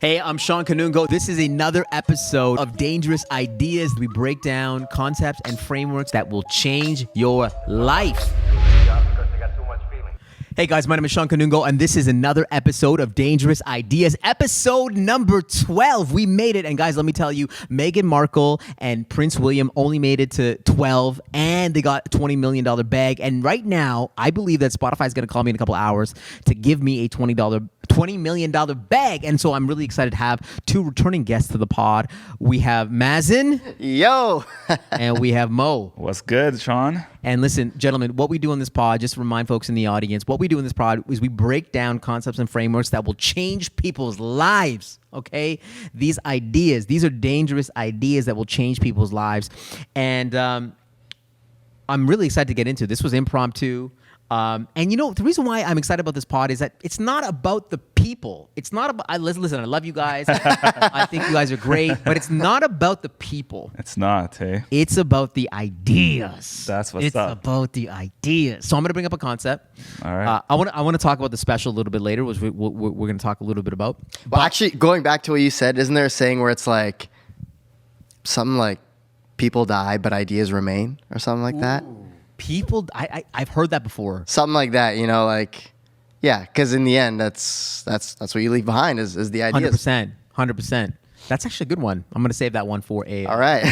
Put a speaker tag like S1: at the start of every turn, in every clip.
S1: Hey, I'm Shawn Kanungo. This is another episode of Dangerous Ideas. We break down concepts and frameworks that will change your life. Hey guys, my name is Shawn Kanungo, and this is another episode of Dangerous Ideas, episode number 12. We made it, and guys, let me tell you, Meghan Markle and Prince William only made it to 12, and they got a $20 million bag. And right now, I believe that Spotify is going to call me in a couple hours to give me a $20 million bag. And so I'm really excited to have two returning guests to the pod. We have Mazen.
S2: Yo.
S1: And we have Moh.
S3: What's good, Shawn?
S1: And listen, gentlemen, what we do on this pod, just to remind folks in the audience, what we do in this pod is we break down concepts and frameworks that will change people's lives, okay? These ideas, these are dangerous ideas that will change people's lives. And I'm really excited to get into it. This was impromptu. And you know, the reason why I'm excited about this pod is that it's not about the people. It's not about, listen, I love you guys. I think you guys are great, but it's not about the people.
S3: It's not, hey?
S1: It's about the ideas.
S3: That's what's
S1: it's
S3: up.
S1: It's about the ideas. So I'm going to bring up a concept.
S3: All right.
S1: I want to talk about the special a little bit later, which we're going to talk a little bit about.
S2: Well, actually, going back to what you said, isn't there a saying where it's like something like people die, but ideas remain, or something like that?
S1: People, I've heard that before.
S2: Something like that, you know, like, yeah, because in the end, that's what you leave behind is the ideas.
S1: 100%. That's actually a good one. I'm going to save that one for a.
S2: All right.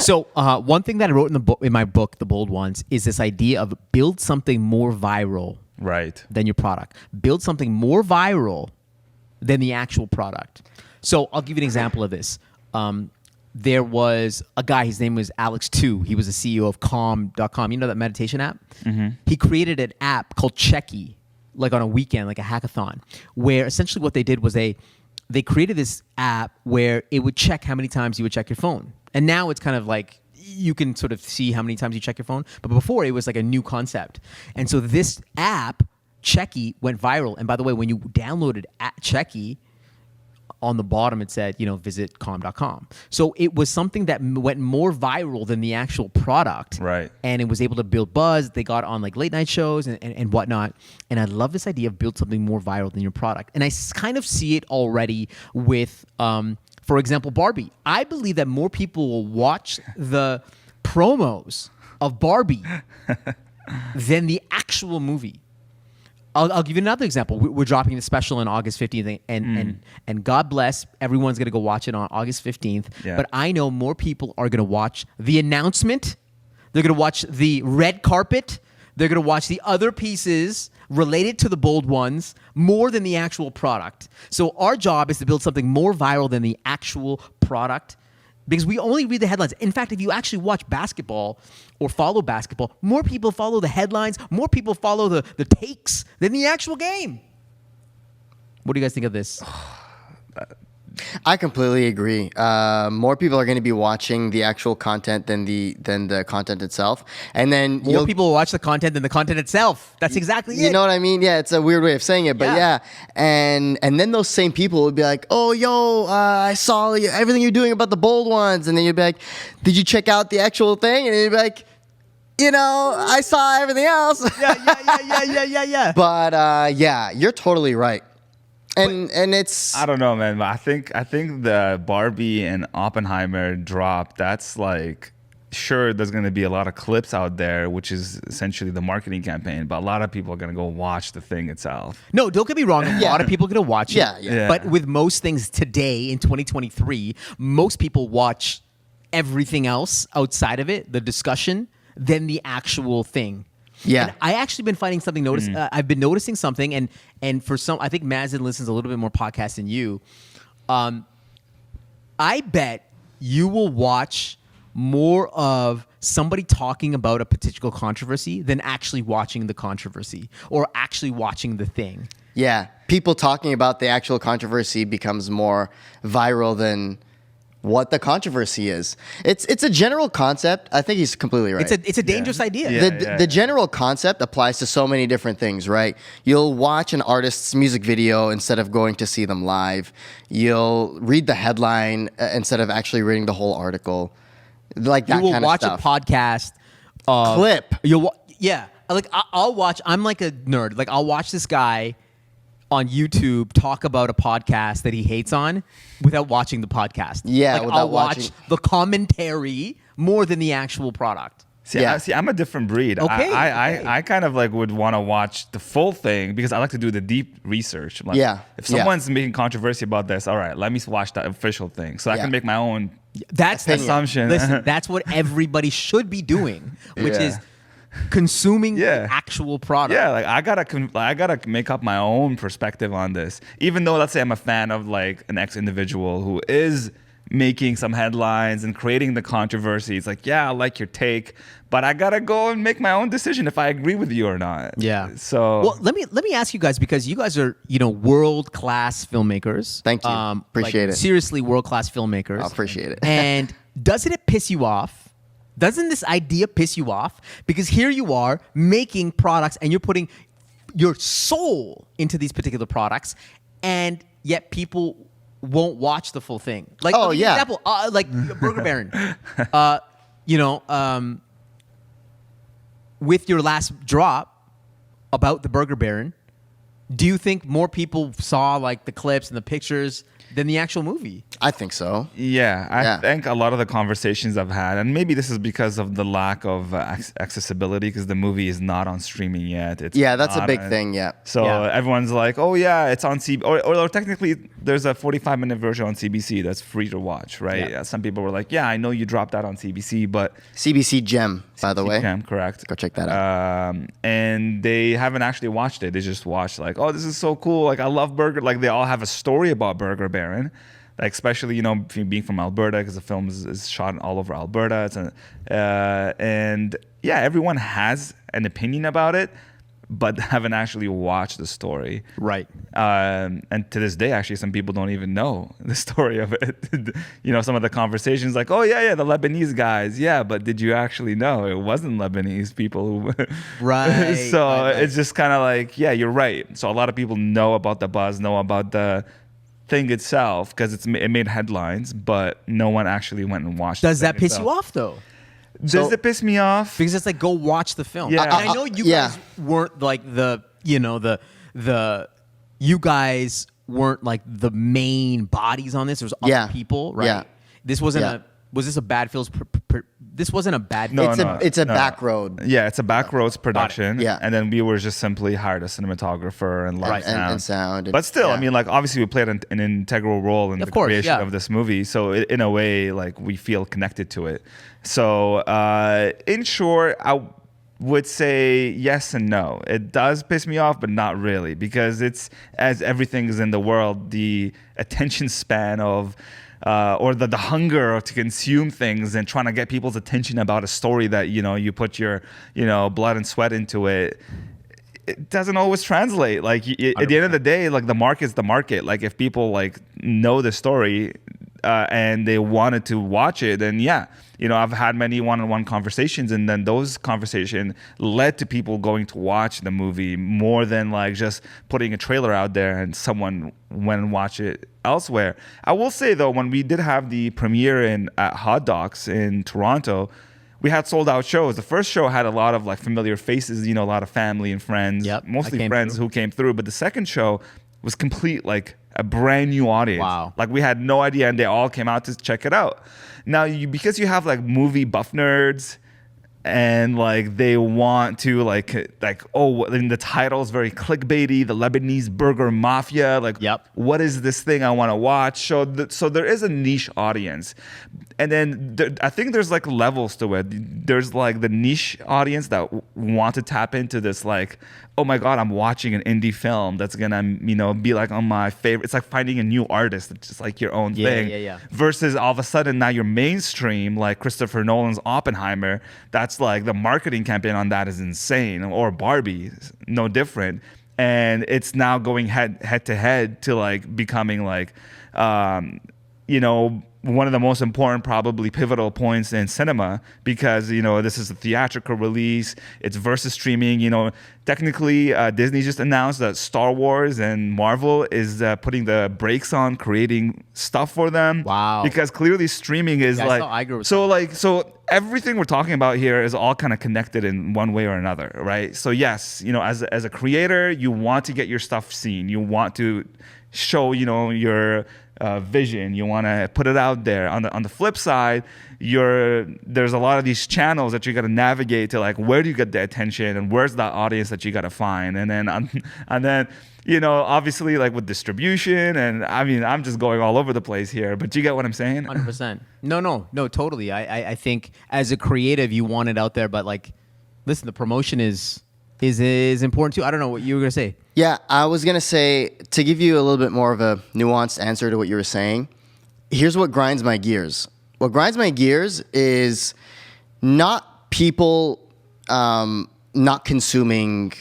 S1: So one thing that I wrote in my book, The Bold Ones, is this idea of build something more viral
S3: Right.
S1: than your product. Build something more viral than the actual product. So I'll give you an example of this. There was a guy, his name was Alex Tu. He was the CEO of Calm.com. You know that meditation app? Mm-hmm. He created an app called Checky, like on a weekend, like a hackathon, where essentially what they did was they created this app where it would check how many times you would check your phone. And now it's kind of like you can sort of see how many times you check your phone. But before, it was like a new concept. And so this app, Checky, went viral. And by the way, when you downloaded Checky, on the bottom it said, visit calm.com. So it was something that went more viral than the actual product.
S3: Right.
S1: And it was able to build buzz. They got on like late night shows and whatnot. And I love this idea of build something more viral than your product. And I kind of see it already with, for example, Barbie. I believe that more people will watch the promos of Barbie than the actual movie. I'll give you another example. We're dropping the special on August 15th, and God bless, everyone's going to go watch it on August 15th.
S3: Yeah.
S1: But I know more people are going to watch the announcement. They're going to watch the red carpet. They're going to watch the other pieces related to the bold ones more than the actual product. So our job is to build something more viral than the actual product, because we only read the headlines. In fact, if you actually watch basketball or follow basketball, more people follow the headlines, more people follow the takes than the actual game. What do you guys think of this?
S2: I completely agree. More people are going to be watching the actual content than the content itself, and then
S1: More people will watch the content than the content itself. That's exactly it.
S2: You know what I mean? Yeah, it's a weird way of saying it, but yeah. And then those same people would be like, "Oh, yo, I saw everything you're doing about the bold ones," and then you'd be like, "Did you check out the actual thing?" And you'd be like, I saw everything else.
S1: Yeah.
S2: But yeah, you're totally right. And it's
S3: I don't know, man. But I think the Barbie and Oppenheimer drop, that's like, sure, there's going to be a lot of clips out there, which is essentially the marketing campaign, but a lot of people are going to go watch the thing itself.
S1: No, don't get me wrong. A lot of people are going to watch it.
S2: Yeah.
S1: But with most things today in 2023, most people watch everything else outside of it, the discussion, than the actual thing.
S2: Yeah.
S1: And I actually been finding something. I've been noticing something, and for some, I think Mazen listens a little bit more podcasts than you. I bet you will watch more of somebody talking about a particular controversy than actually watching the controversy or actually watching the thing.
S2: Yeah, people talking about the actual controversy becomes more viral than what the controversy is. It's a general concept. I think he's completely right.
S1: It's a dangerous idea.
S2: The general concept applies to so many different things, right? You'll watch an artist's music video instead of going to see them live. You'll read the headline instead of actually reading the whole article. Like that kind of stuff.
S1: You will watch a podcast
S2: clip.
S1: Like I'll watch. I'm like a nerd. Like I'll watch this guy on YouTube talk about a podcast that he hates on without watching the podcast.
S2: Yeah,
S1: like,
S2: without
S1: I'll watch
S2: watching.
S1: the commentary more than the actual product.
S2: Yeah.
S3: I'm a different breed.
S1: Okay,
S3: I kind of like would want to watch the full thing because I like to do the deep research. Like,
S2: Yeah,
S3: if
S2: yeah.
S3: someone's making controversy about this, all right, let me watch the official thing so I
S2: Yeah.
S3: can make my own
S1: That's the
S3: assumption.
S1: Listen, that's what everybody should be doing, which
S3: Yeah.
S1: is consuming
S3: Yeah.
S1: the actual product.
S3: Yeah, like I gotta make up my own perspective on this. Even though, let's say, I'm a fan of like an ex-individual who is making some headlines and creating the controversy. It's like, yeah, I like your take, but I gotta go and make my own decision if I agree with you or not.
S1: Yeah.
S3: So
S1: Well, let me ask you guys, because you guys are, world class filmmakers.
S2: Thank you. Appreciate it.
S1: Seriously, world class filmmakers.
S2: I appreciate it.
S1: And doesn't it piss you off? Doesn't this idea piss you off? Because here you are making products and you're putting your soul into these particular products, and yet people won't watch the full thing. Like,
S2: Oh,
S1: I'll give you an
S2: yeah.
S1: example, like Burger Baron. With your last drop about the Burger Baron, do you think more people saw like the clips and the pictures than the actual movie?
S2: I think so.
S3: yeah, I
S2: Yeah.
S3: think a lot of the conversations I've had, and maybe this is because of the lack of accessibility, because the movie is not on streaming yet. It's
S2: Yeah, that's a
S3: not
S2: big
S3: on-
S2: thing. Yeah.
S3: So
S1: Yeah.
S3: everyone's like, "Oh yeah, it's on CB," or technically there's a 45-minute version on CBC that's free to watch, right?
S1: Yeah.
S3: Some people were like, "Yeah, I know you dropped that on CBC, but
S2: CBC Gem, by the way.
S3: I'm correct.
S2: Go check that out.
S3: And they haven't actually watched it. They just watched like, oh, this is so cool. Like I love Burger. Like they all have a story about Burger Baron. Like especially being from Alberta, because the film is shot all over Alberta. And yeah, everyone has an opinion about it, but haven't actually watched the story.
S1: Right.
S3: And to this day, actually, some people don't even know the story of it. Some of the conversations like, oh, yeah, the Lebanese guys. Yeah, but did you actually know it wasn't Lebanese people who...
S1: Right.
S3: So
S1: right.
S3: it's just kind of like, yeah, you're right. So a lot of people know about the buzz, know about the thing itself, because it made headlines, but no one actually went and watched it.
S1: Does that piss you off, though?
S3: Does it piss me off?
S1: Because it's like, go watch the film.
S3: Yeah.
S1: And I know you
S2: Yeah.
S1: guys weren't like you guys weren't like the main bodies on this. There was other
S2: Yeah.
S1: people, right?
S2: Yeah.
S1: This wasn't
S2: Yeah.
S1: was this a bad feels? This wasn't a bad.
S3: No,
S2: It's a
S3: no.
S2: back road.
S3: Yeah, it's a backroads production.
S2: Yeah.
S3: And then we were just simply hired a cinematographer and live
S1: Right.
S3: sound.
S2: And sound. And-
S3: But still,
S2: yeah.
S3: I mean, like, obviously we played an integral role in
S1: Of
S3: the
S1: course,
S3: creation
S1: yeah.
S3: of this movie. So in a way, like, we feel connected to it. So in short, I would say yes and no. It does piss me off, but not really, because it's, as everything is in the world, the attention span of or the hunger to consume things and trying to get people's attention about a story that you put your blood and sweat into it. It doesn't always translate. Like at the end of the day, like the market's the market. Like if people like know the story and they wanted to watch it, then yeah, I've had many one-on-one conversations, and then those conversations led to people going to watch the movie more than like just putting a trailer out there and someone went and watched it elsewhere. I will say though, when we did have the premiere at Hot Docs in Toronto, we had sold out shows. The first show had a lot of like familiar faces, a lot of family and friends,
S1: Yep, I
S3: mostly
S1: came
S3: friends
S1: through.
S3: who came through. But the second show was complete, like a brand new audience.
S1: Wow.
S3: Like we had no idea, and they all came out to check it out. Now, because you have like movie buff nerds, and like they want to like oh, and the title is very clickbaity, the Lebanese burger mafia. Like,
S1: Yep.
S3: what is this thing I want to watch? So there is a niche audience, and then I think there's like levels to it. There's like the niche audience that want to tap into this, like, oh my God, I'm watching an indie film that's gonna be like on my favorite. It's like finding a new artist. It's just like your own thing.
S1: Yeah.
S3: Versus all of a sudden now you're mainstream, like Christopher Nolan's Oppenheimer. That's like the marketing campaign on that is insane. Or Barbie, no different. And it's now going head to head to like becoming like, one of the most important, probably pivotal points in cinema, because this is a theatrical release. It's versus streaming. Technically, Disney just announced that Star Wars and Marvel is putting the brakes on creating stuff for them.
S1: Wow.
S3: Because clearly streaming is
S1: Yeah, I
S3: like
S1: saw Iger was
S3: so. everything we're talking about here is all kind of connected in one way or another, right? So yes, as a creator, you want to get your stuff seen. You want to show, your vision. You want to put it out there. On the flip side, there's a lot of these channels that you got to navigate to, like, where do you get the attention and where's that audience that you got to find, and then obviously, like, with distribution, and I mean, I'm just going all over the place here, but you get what I'm saying?
S1: 100%. No, totally. I think as a creative, you want it out there, but like, listen, the promotion is important too. I don't know what you were gonna say.
S2: Yeah, I was gonna say, to give you a little bit more of a nuanced answer to what you were saying, here's what grinds my gears. What grinds my gears is not people not consuming,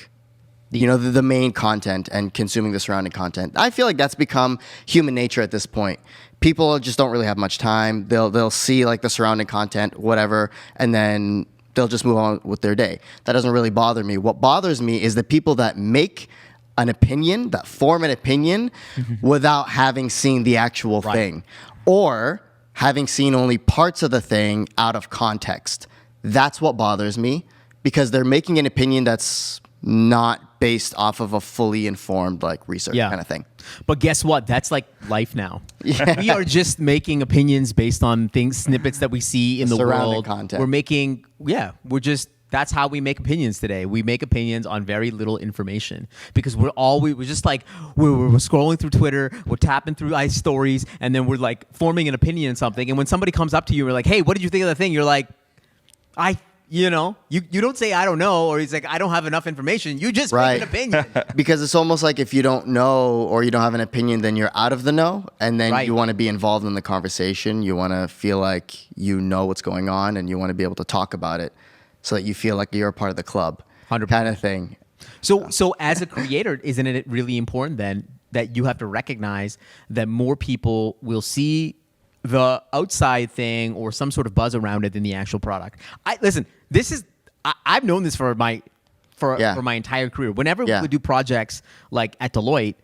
S2: the main content and consuming the surrounding content. I feel like that's become human nature at this point. People just don't really have much time. They'll see, like, the surrounding content, whatever, and then they'll just move on with their day. That doesn't really bother me. What bothers me is the people that make an opinion, that form an opinion without having seen the actual thing, or having seen only parts of the thing out of context. That's what bothers me, because they're making an opinion that's not based off of a fully informed, like, research kind of thing.
S1: But guess what? That's like life now.
S2: Yeah.
S1: We are just making opinions based on snippets that we see in the
S2: Surrounding
S1: world.
S2: content.
S1: That's how we make opinions today. We make opinions on very little information, because we're just like, we're scrolling through Twitter, we're tapping through stories, and then we're like forming an opinion on something. And when somebody comes up to you, we're like, hey, what did you think of the thing? You're like, you don't say I don't know, or he's like, I don't have enough information. You just make an opinion.
S2: Because it's almost like if you don't know or you don't have an opinion, then you're out of the know, and then you want to be involved in the conversation. You want to feel like you know what's going on, and you want to be able to talk about it so that you feel like you're a part of the club,
S1: 100%.
S2: kind of thing.
S1: So as a creator, isn't it really important then that you have to recognize that more people will see the outside thing or some sort of buzz around it than the actual product? I've known this for my entire career. Whenever we would do projects like at Deloitte,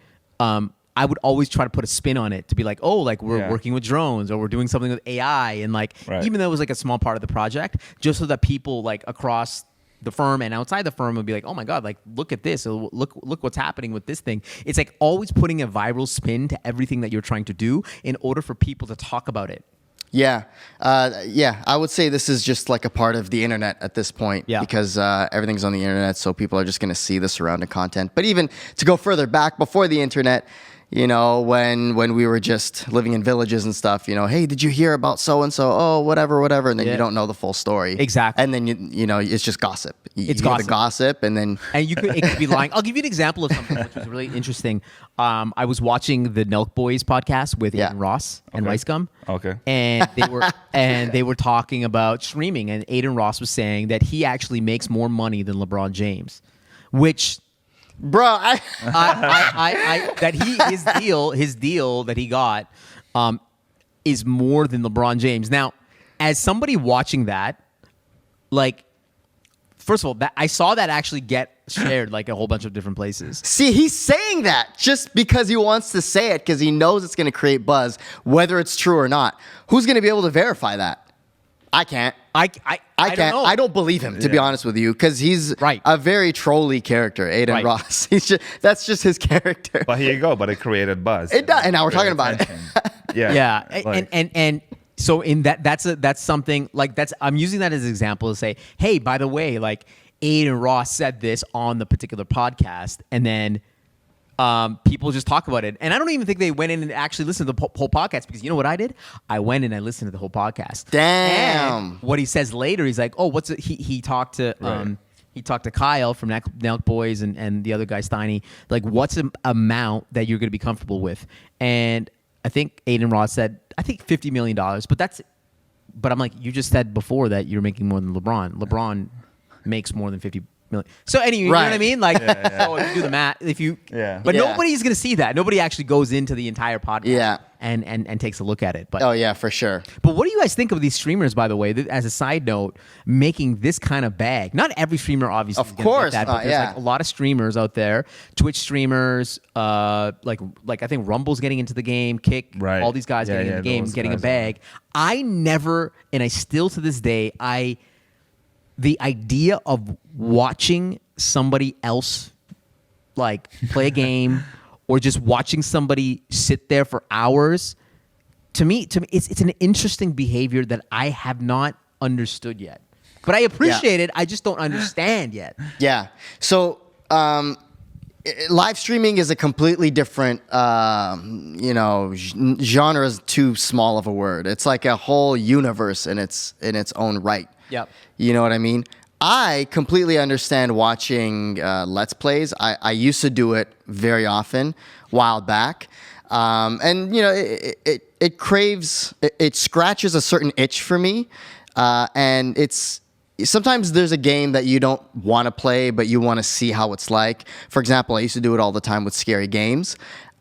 S1: I would always try to put a spin on it to be like, oh, like we're working with drones, or we're doing something with AI, and like even though it was like a small part of the project, just so that people like across the firm and outside the firm would be like, oh my God, like look at this, or look what's happening with this thing. It's like always putting a viral spin to everything that you're trying to do in order for people to talk about it.
S2: Yeah. I would say this is just like a part of the internet at this point, because everything's on the internet, so people are just going to see the surrounding content. But even to go further back, before the internet, when we were just living in villages and stuff, hey, did you hear about so-and-so? Oh, whatever. And then you don't know the full story.
S1: Exactly.
S2: And then, it's just gossip.
S1: It's
S2: hear
S1: gossip.
S2: the gossip, and then...
S1: And it could be lying. I'll give you an example of something which was really interesting. I was watching the Nelk Boys podcast with Aiden Ross and Rice Gum.
S3: Okay.
S1: And they were talking about streaming, and Aiden Ross was saying that he actually makes more money than LeBron James, which...
S2: Bro,
S1: his deal that he got is more than LeBron James. Now, as somebody watching that, like, first of all, I saw that actually get shared like a whole bunch of different places.
S2: See, he's saying that just because he wants to say it, because he knows it's going to create buzz, whether it's true or not. Who's going to be able to verify that? I can't. I can't.
S1: Don't know.
S2: I don't believe him, to be honest with you, because he's a very trolly character, Aiden Ross. That's just his character.
S3: But here you go. But it created buzz.
S2: It does, and now we're talking about it.
S1: Yeah. And so in that's something like I'm using that as an example to say, hey, by the way, like Aiden Ross said this on the particular podcast, and then people just talk about it. And I don't even think they went in and actually listened to the whole podcast, because you know what I did? I went and I listened to the whole podcast.
S2: Damn.
S1: And what he says later, he's like, oh, what's it? He talked to he talked to Kyle from Nelk Boys and the other guy Steiny, like, what's an amount that you're going to be comfortable with? And I think Aiden Ross said, I think $50 million, but I'm like, you just said before that you're making more than LeBron. LeBron makes more than 50 million. So anyway, you know what I mean? Like, so if you do the math, but nobody's going to see that. Nobody actually goes into the entire podcast and takes a look at it. But
S2: Oh yeah, for sure.
S1: But what do you guys think of these streamers, by the way, as a side note, making this kind of bag? Not every streamer, obviously,
S2: Of
S1: is gonna
S2: course,
S1: get that, but there's
S2: yeah.
S1: like a lot of streamers out there, Twitch streamers, like I think Rumble's getting into the game, Kick,
S3: Right.
S1: all these guys
S3: Yeah,
S1: getting
S3: yeah,
S1: in the game,
S3: those
S1: getting a
S3: guys are-
S1: bag. I never, and I still to this day, the idea of watching somebody else like play a game or just watching somebody sit there for hours, to me it's an interesting behavior that I have not understood yet. But I appreciate it. I just don't understand yet.
S2: Yeah. So live streaming is a completely different, genre is too small of a word. It's like a whole universe in its own right.
S1: Yep.
S2: You know what I mean? I completely understand watching Let's Plays. I used to do it very often, a while back. And, it craves, it scratches a certain itch for me. And sometimes there's a game that you don't want to play, but you want to see how it's like. For example, I used to do it all the time with scary games.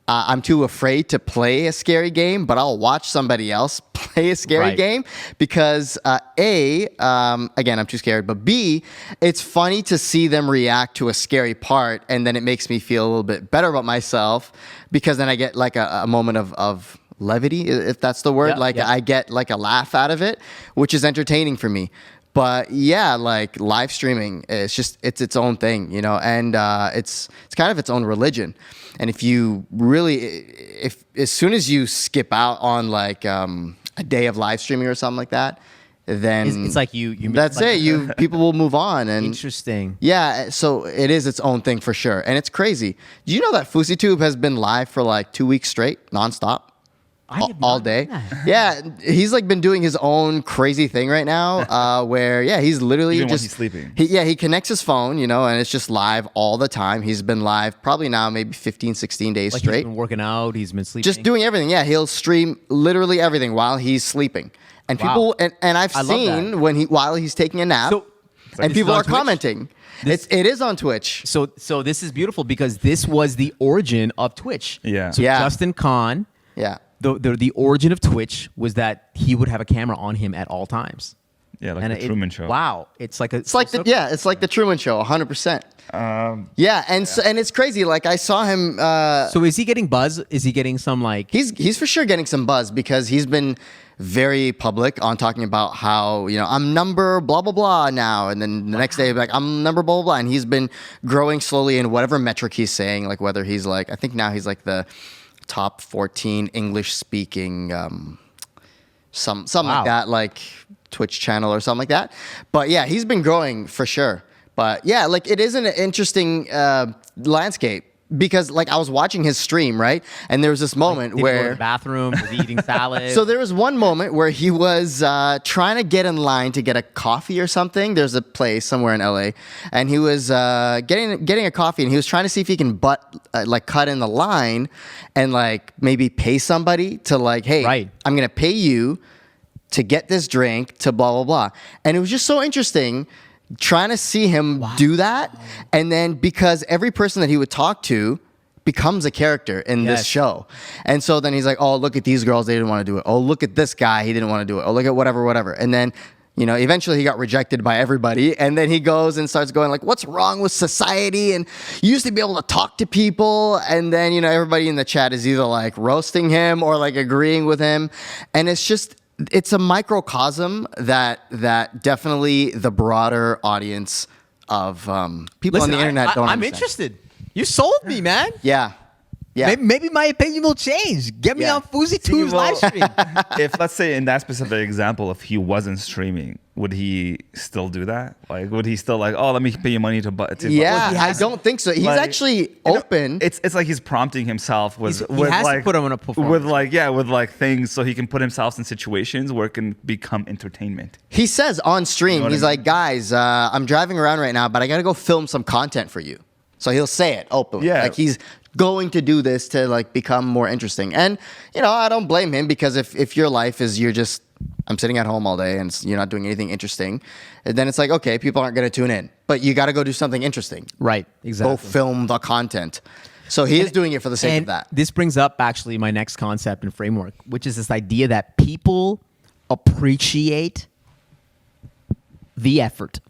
S2: I'm too afraid to play a scary game, but I'll watch somebody else play a scary
S1: Right.
S2: game because again, I'm too scared, but B, it's funny to see them react to a scary part, and then it makes me feel a little bit better about myself because then I get like a moment of levity, if that's the word.
S1: Yeah.
S2: I get like a laugh out of it, which is entertaining for me. But yeah, like live streaming, it's its own thing, and it's kind of its own religion. And if you really, as soon as you skip out on like a day of live streaming or something like that, then
S1: It's like you
S2: that's
S1: like,
S2: it. People will move on. And
S1: Interesting.
S2: yeah, so it is its own thing for sure, and it's crazy. Do you know that FouseyTube has been live for like 2 weeks straight, nonstop?
S1: I did
S2: All
S1: not
S2: day.
S1: know that.
S2: Yeah, he's like been doing his own crazy thing right now, where he's literally
S3: Even when
S2: just
S3: he's sleeping.
S2: He connects his phone, and it's just live all the time. He's been live probably now maybe 15, 16 days
S1: Like
S2: straight,
S1: he's been working out, he's been sleeping.
S2: just doing everything. Yeah, he'll stream literally everything while he's sleeping, and
S1: Wow.
S2: people and I've
S1: I love
S2: seen
S1: that.
S2: while he's taking a nap,
S1: So-
S2: and
S1: this
S2: people
S1: is on
S2: are
S1: Twitch?
S2: commenting. It is on Twitch.
S1: So this is beautiful because this was the origin of Twitch.
S3: Yeah.
S1: So
S2: Yeah.
S1: Justin Kahn,
S2: Yeah.
S1: the origin of Twitch was that he would have a camera on him at all times.
S3: Yeah, like
S1: And
S3: the Truman Show.
S1: Wow, it's like
S2: It's like it's like the Truman Show, 100%. Yeah, and it's crazy. Like I saw him.
S1: So is he getting buzz? Is he getting some like?
S2: He's for sure getting some buzz because he's been very public on talking about how I'm number blah blah blah now, and then the next day he'll be like I'm number blah blah blah, and he's been growing slowly in whatever metric he's saying. Like whether he's like I think now he's like the top 14 English speaking something
S1: Wow.
S2: like that, like Twitch channel or something like that. But yeah, he's been growing for sure. But yeah, like it is an interesting landscape because like I was watching his stream, right? And there was this moment
S1: Did he go to
S2: where
S1: the bathroom? Was he eating salad?
S2: so there was one moment where he was trying to get in line to get a coffee or something. There's a place somewhere in LA, and he was getting a coffee, and he was trying to see if he can cut in the line, and like maybe pay somebody to like, hey,
S1: Right.
S2: I'm gonna pay you to get this drink to blah blah blah. And it was just so interesting trying to see him do that, and then because every person that he would talk to becomes a character in
S1: Yes.
S2: this show. And so then he's like, oh, look at these girls, they didn't want to do it. Oh, look at this guy, he didn't want to do it. Oh, look at whatever. And then, eventually he got rejected by everybody. And then he goes and starts going like, what's wrong with society? And you used to be able to talk to people. And then, everybody in the chat is either like roasting him or like agreeing with him. And it's a microcosm that definitely the broader audience of people
S1: Listen,
S2: on the internet don't
S1: I'm
S2: understand.
S1: interested. You sold me, man.
S2: Yeah. Yeah.
S1: Maybe my opinion will change. Get me
S2: Yeah.
S1: on FouseyTube's
S3: well-
S1: live stream.
S3: If let's say in that specific example, if he wasn't streaming, would he still do that? Like, would he still like, oh, let me pay you money to
S2: Yeah,
S1: he
S2: I
S1: has-
S2: don't think so. He's
S3: Like,
S2: actually open.
S3: It's like he's prompting himself with
S1: He has to
S3: like
S1: put him in a performance.
S3: with like things so he can put himself in situations where it can become entertainment.
S2: He says on stream,
S3: You know what
S2: he's
S3: I
S2: like, guys, I'm driving around right now, but I got to go film some content for you. So he'll say it openly.
S3: Yeah.
S2: Like he's going to do this to like become more interesting. And, I don't blame him because if your life is I'm sitting at home all day and you're not doing anything interesting, then it's like, okay, people aren't going to tune in. But you got to go do something interesting.
S1: Right, exactly.
S2: Go film the content. So he is doing it for the sake
S1: and
S2: of that.
S1: this brings up actually my next concept and framework, which is this idea that people appreciate the effort.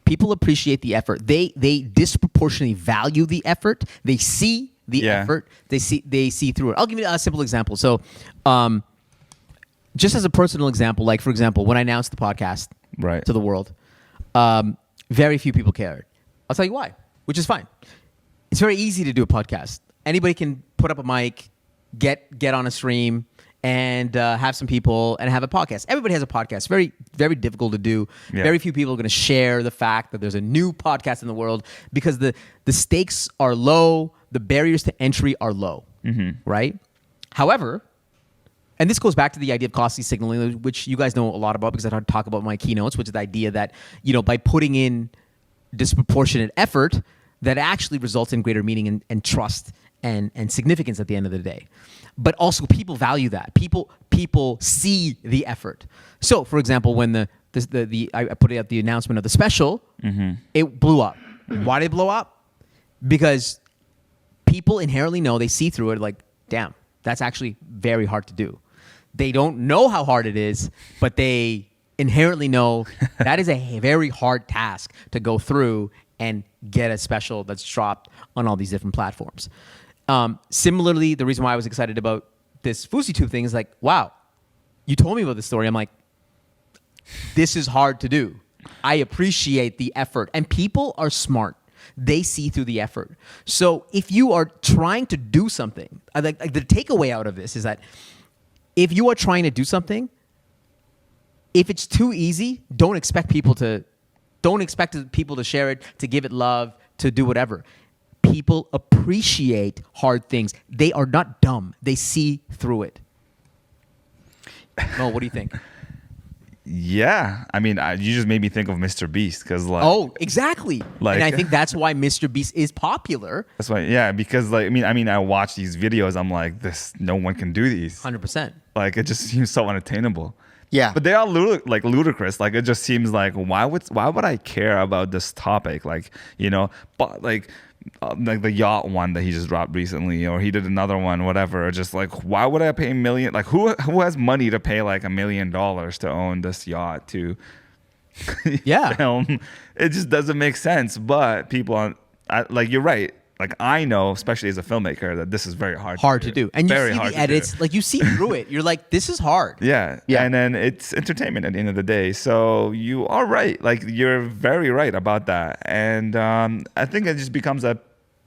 S1: People appreciate the effort. They disproportionately value the effort. They see the effort. They see through it. I'll give you a simple example. So, just as a personal example, like for example, when I announced the podcast to the world, very few people cared. I'll tell you why, which is fine. It's very easy to do a podcast. Anybody can put up a mic, get on a stream, and have some people and have a podcast. Everybody has a podcast. Very, very difficult to do. Yeah. Very few people are going to share the fact that there's a new podcast in the world because the stakes are low, the barriers to entry are low, right? However, and this goes back to the idea of costly signaling, which you guys know a lot about because I talk about in my keynotes, which is the idea that, by putting in disproportionate effort, that actually results in greater meaning and trust and significance at the end of the day. But also people value that. People see the effort. So, for example, when I put out the announcement of the special, it blew up. Why did it blow up? Because people inherently know, they see through it like, damn, that's actually very hard to do. They don't know how hard it is, but they inherently know that is a very hard task to go through and get a special that's dropped on all these different platforms. Similarly, the reason why I was excited about this FouseyTube thing is like, wow, you told me about this story. I'm like, this is hard to do. I appreciate the effort. And people are smart. They see through the effort. So if you are trying to do something, like the takeaway out of this is that if you are trying to do something, if it's too easy, don't expect people to share it, to give it love, to do whatever. People appreciate hard things. They are not dumb. They see through it. Mo, what do you think?
S3: Yeah, I mean, you just made me think of Mr. Beast because, like,
S1: oh, exactly.
S3: Like,
S1: and I think that's why Mr. Beast is popular.
S3: That's why, yeah, because like, I mean, I watch these videos. I'm like, no one can do these.
S1: 100%.
S3: Like, it just seems so unattainable.
S2: Yeah,
S3: but they are ludicrous. Like, it just seems like why would I care about this topic? Like, but like the yacht one that he just dropped recently, or he did another one, whatever. Just like, why would I pay $1 million? Like, who has money to pay like $1 million to own this yacht to film? It just doesn't make sense. But people, like, you're right. Like, I know, especially as a filmmaker, that this is very hard to do.
S1: And you see the edits, like, you see through it. You're like, this is hard.
S3: Yeah. And then it's entertainment at the end of the day. So you are right. Like, you're very right about that. And I think it just becomes a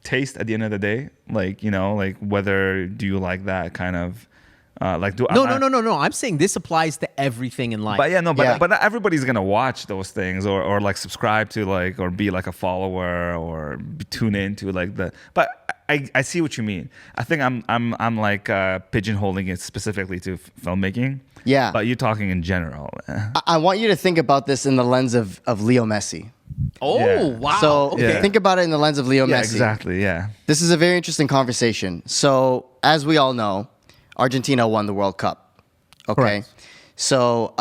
S3: taste at the end of the day. Like, like, whether do you like that kind of... No.
S1: I'm saying this applies to everything in life.
S3: But but not everybody's gonna watch those things or like subscribe to like or be like a follower or tune into like the. But I see what you mean. I think I'm like pigeonholing it specifically to filmmaking.
S2: Yeah.
S3: But you're talking in general.
S2: I want you to think about this in the lens of Leo Messi.
S1: Oh, wow.
S2: So think about it in the lens of Leo Messi.
S3: Exactly. Yeah.
S2: This is a very interesting conversation. So as we all know, Argentina won the World Cup. Okay.
S1: Correct.
S2: So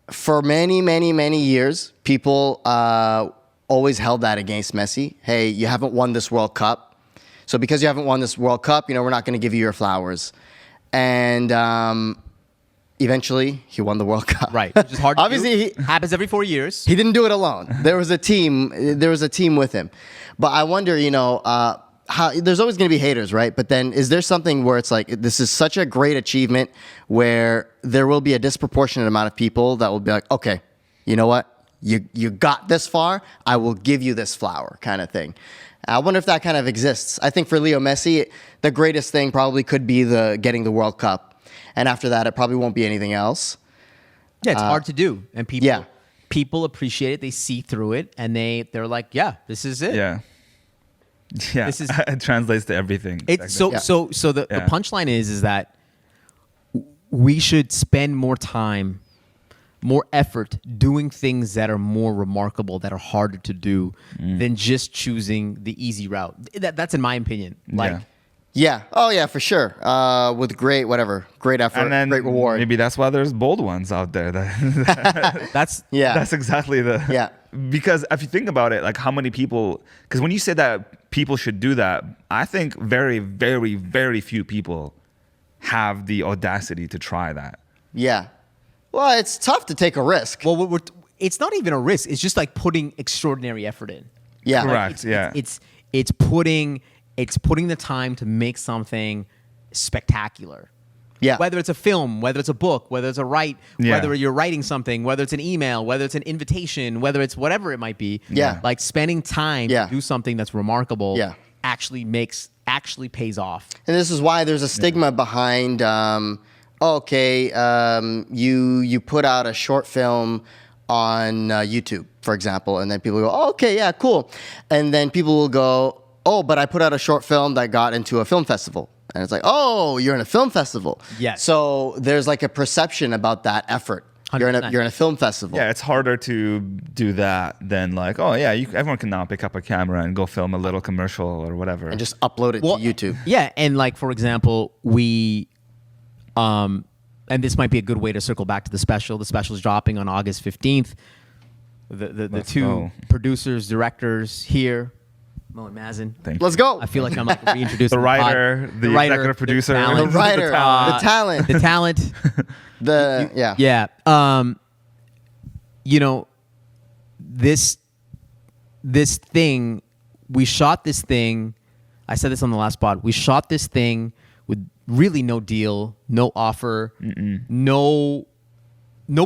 S2: for many, many, many years, people always held that against Messi. Hey, you haven't won this World Cup. So because you haven't won this World Cup, we're not going to give you your flowers. And eventually, he won the World Cup.
S1: Right. Which is hard to
S2: Obviously,
S1: do. Happens every 4 years.
S2: He didn't do it alone. There was a team. There was a team with him. But I wonder, how there's always going to be haters, right? But then is there something where it's like, this is such a great achievement where there will be a disproportionate amount of people that will be like, okay, you know what? You got this far. I will give you this flower kind of thing. I wonder if that kind of exists. I think for Leo Messi, the greatest thing probably could be getting the World Cup. And after that, it probably won't be anything else.
S1: Yeah, it's hard to do. And people appreciate it. They see through it. And they're like, yeah, this is it.
S3: Yeah. Yeah, this is, it translates to everything.
S1: So the punchline is that we should spend more time, more effort doing things that are more remarkable, that are harder to do than just choosing the easy route. That's in my opinion. Like,
S2: Yeah. Oh yeah, for sure. With great effort,
S3: And then
S2: great reward.
S3: maybe that's why there's bold ones out there.
S1: That's
S2: Yeah.
S3: That's exactly the.
S2: Yeah.
S3: Because if you think about it, like how many people, because when you say that people should do that, I think very, very, very few people have the audacity to try that.
S2: Yeah. Well, it's tough to take a risk.
S1: well, it's not even a risk. It's just like putting extraordinary effort in.
S2: Yeah.
S3: Correct.
S1: It's putting the time to make something spectacular.
S2: Yeah.
S1: Whether it's a film, whether it's a book, whether it's
S3: Yeah.
S1: whether you're writing something, whether it's an email, whether it's an invitation, whether it's whatever it might be.
S2: Yeah.
S1: Like spending time
S2: Yeah.
S1: to do something that's remarkable
S2: Yeah.
S1: actually pays off.
S2: And this is why there's a stigma behind. You put out a short film on YouTube, for example, and then people go, oh, okay, yeah, cool, and then people will go, oh, but I put out a short film that got into a film festival, and it's like, oh, you're in a film festival.
S1: Yes.
S2: So there's like a perception about that effort. You're in
S1: 100%.
S2: a film festival.
S3: Yeah, it's harder to do that than like, oh yeah, everyone can now pick up a camera and go film a little commercial or whatever.
S2: And just upload it to YouTube.
S1: Yeah, and like for example, we and this might be a good way to circle back to the special. The special is dropping on August 15th. The
S3: Let's
S1: two
S3: go.
S1: producers, directors here, Moh and Mazen.
S3: Thank you.
S2: Let's go.
S1: I feel like I'm like reintroducing
S3: The writer, the executive producer,
S2: The writer, the talent,
S1: the talent.
S2: yeah.
S1: Yeah. You know, this thing, we shot this thing. I said this on the last pod. We shot this thing with really no deal, no offer, no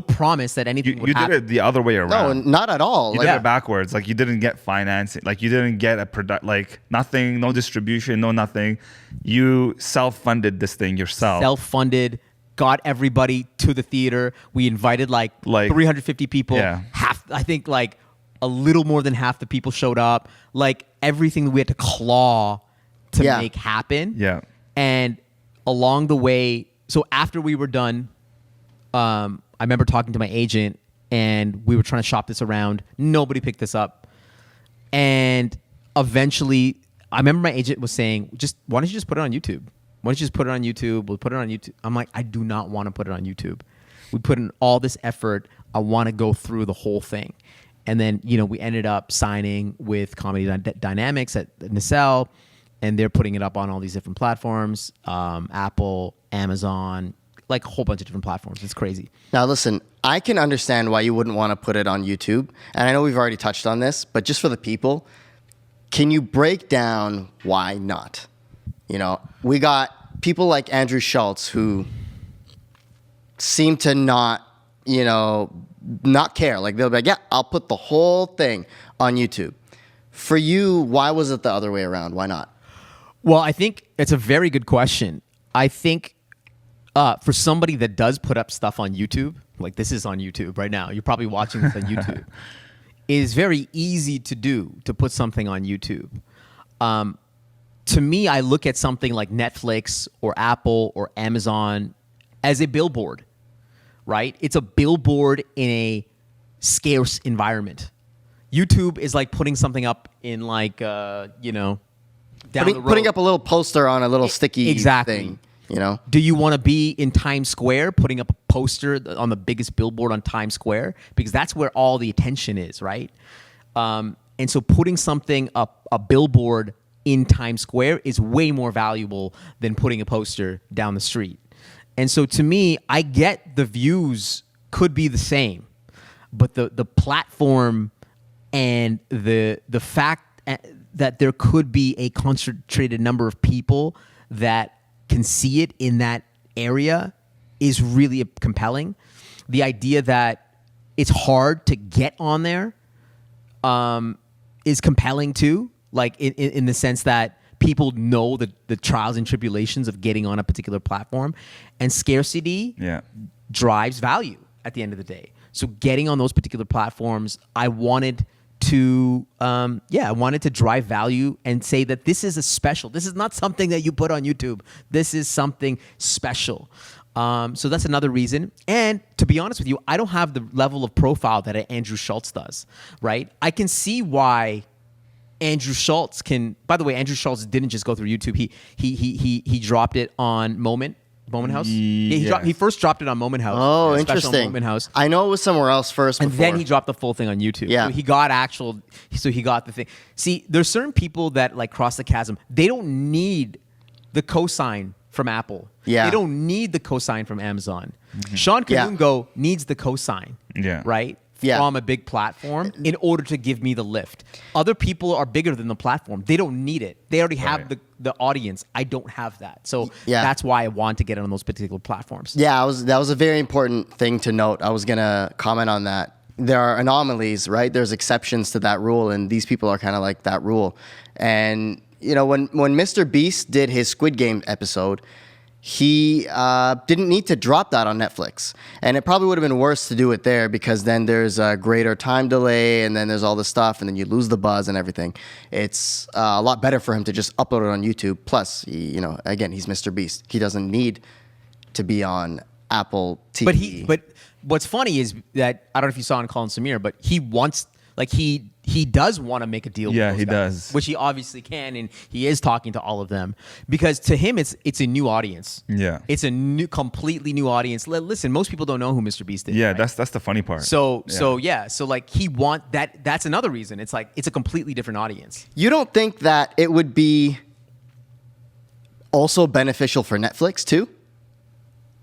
S1: promise that anything would
S3: You
S1: happen.
S3: did it the other way
S2: No,
S3: around.
S2: not at all.
S3: You
S2: Like,
S3: did it backwards. Like you didn't get financing. Like you didn't get like nothing, no distribution, no nothing. You self-funded this thing yourself.
S1: Self-funded, got everybody to the theater. We invited like 350 people.
S3: Yeah.
S1: I think like a little more than half the people showed up. Like everything that we had to claw to
S2: Yeah.
S1: make happen.
S3: Yeah.
S1: And along the way, so after we were done, I remember talking to my agent and we were trying to shop this around. Nobody picked this up. And eventually, I remember my agent was saying, why don't you just put it on YouTube? Why don't you just put it on YouTube? We'll put it on YouTube. I'm like, I do not want to put it on YouTube. We put in all this effort. I want to go through the whole thing. And then, we ended up signing with Comedy Dynamics at Nacelle, and they're putting it up on all these different platforms, Apple, Amazon, like a whole bunch of different platforms. It's crazy.
S2: Now, listen, I can understand why you wouldn't want to put it on YouTube. And I know we've already touched on this, but just for the people, can you break down why not? We got people like Andrew Schultz who seem to not care. Like they'll be like, yeah, I'll put the whole thing on YouTube. For you, why was it the other way around? Why not?
S1: Well, I think it's a very good question. I think for somebody that does put up stuff on YouTube, like this is on YouTube right now, you're probably watching this on YouTube, it is very easy to do, to put something on YouTube. To me, I look at something like Netflix or Apple or Amazon as a billboard, right? It's a billboard in a scarce environment. YouTube is like putting something up in like, down the road.
S2: Putting up a little poster on a little sticky
S1: Exactly.
S2: thing,
S1: Do you want to be in Times Square putting up a poster on the biggest billboard on Times Square? Because that's where all the attention is, right? And so putting something up, a billboard in Times Square is way more valuable than putting a poster down the street. And so to me, I get the views could be the same, but the platform and the fact that there could be a concentrated number of people that can see it in that area is really compelling. The idea that it's hard to get on there is compelling too, like in the sense that people know the trials and tribulations of getting on a particular platform, and scarcity drives value at the end of the day. So getting on those particular platforms, I wanted to drive value and say that this is this is not something that you put on YouTube. This is something special. So that's another reason. And to be honest with you, I don't have the level of profile that Andrew Schultz does, right? I can see why Andrew Schultz can. By the way, Andrew Schultz didn't just go through YouTube. He dropped it on Moment House.
S3: Yes.
S1: He first dropped it on Moment House.
S2: Oh,
S1: a special
S2: interesting.
S1: Moment House.
S2: I know it was somewhere else first
S1: And
S2: before.
S1: then he dropped the full thing on YouTube.
S2: Yeah.
S1: So he got the thing. See, there's certain people that like cross the chasm. They don't need the cosign from Apple.
S2: Yeah.
S1: They don't need the cosign from Amazon. Shawn Kanungo needs the cosign.
S3: Yeah.
S1: Right?
S2: Yeah.
S1: From a big platform in order to give me the lift. Other people are bigger than the platform. They don't need it. They already have the audience. I don't have that. So that's why I want to get on those particular platforms.
S2: Yeah, that was a very important thing to note. I was going to comment on that. There are anomalies, right? There's exceptions to that rule, and these people are kind of like that rule. And, you know, when Mr. Beast did his Squid Game episode, he didn't need to drop that on Netflix. And it probably would have been worse to do it there because then there's a greater time delay and then there's all this stuff and then you lose the buzz and everything. It's a lot better for him to just upload it on YouTube. Plus, again, he's Mr. Beast. He doesn't need to be on Apple TV.
S1: But what's funny is that, I don't know if you saw in Colin Samir, but he wants, like he does want to make a deal with those
S3: he
S1: guys,
S3: does.
S1: which he obviously can, and he is talking to all of them because to him it's a new audience.
S3: Yeah.
S1: It's a completely new audience. Listen, most people don't know who Mr. Beast is.
S3: Yeah,
S1: right?
S3: that's the funny part.
S1: So like he want that. That's another reason. It's like it's a completely different audience.
S2: You don't think that it would be also beneficial for Netflix too?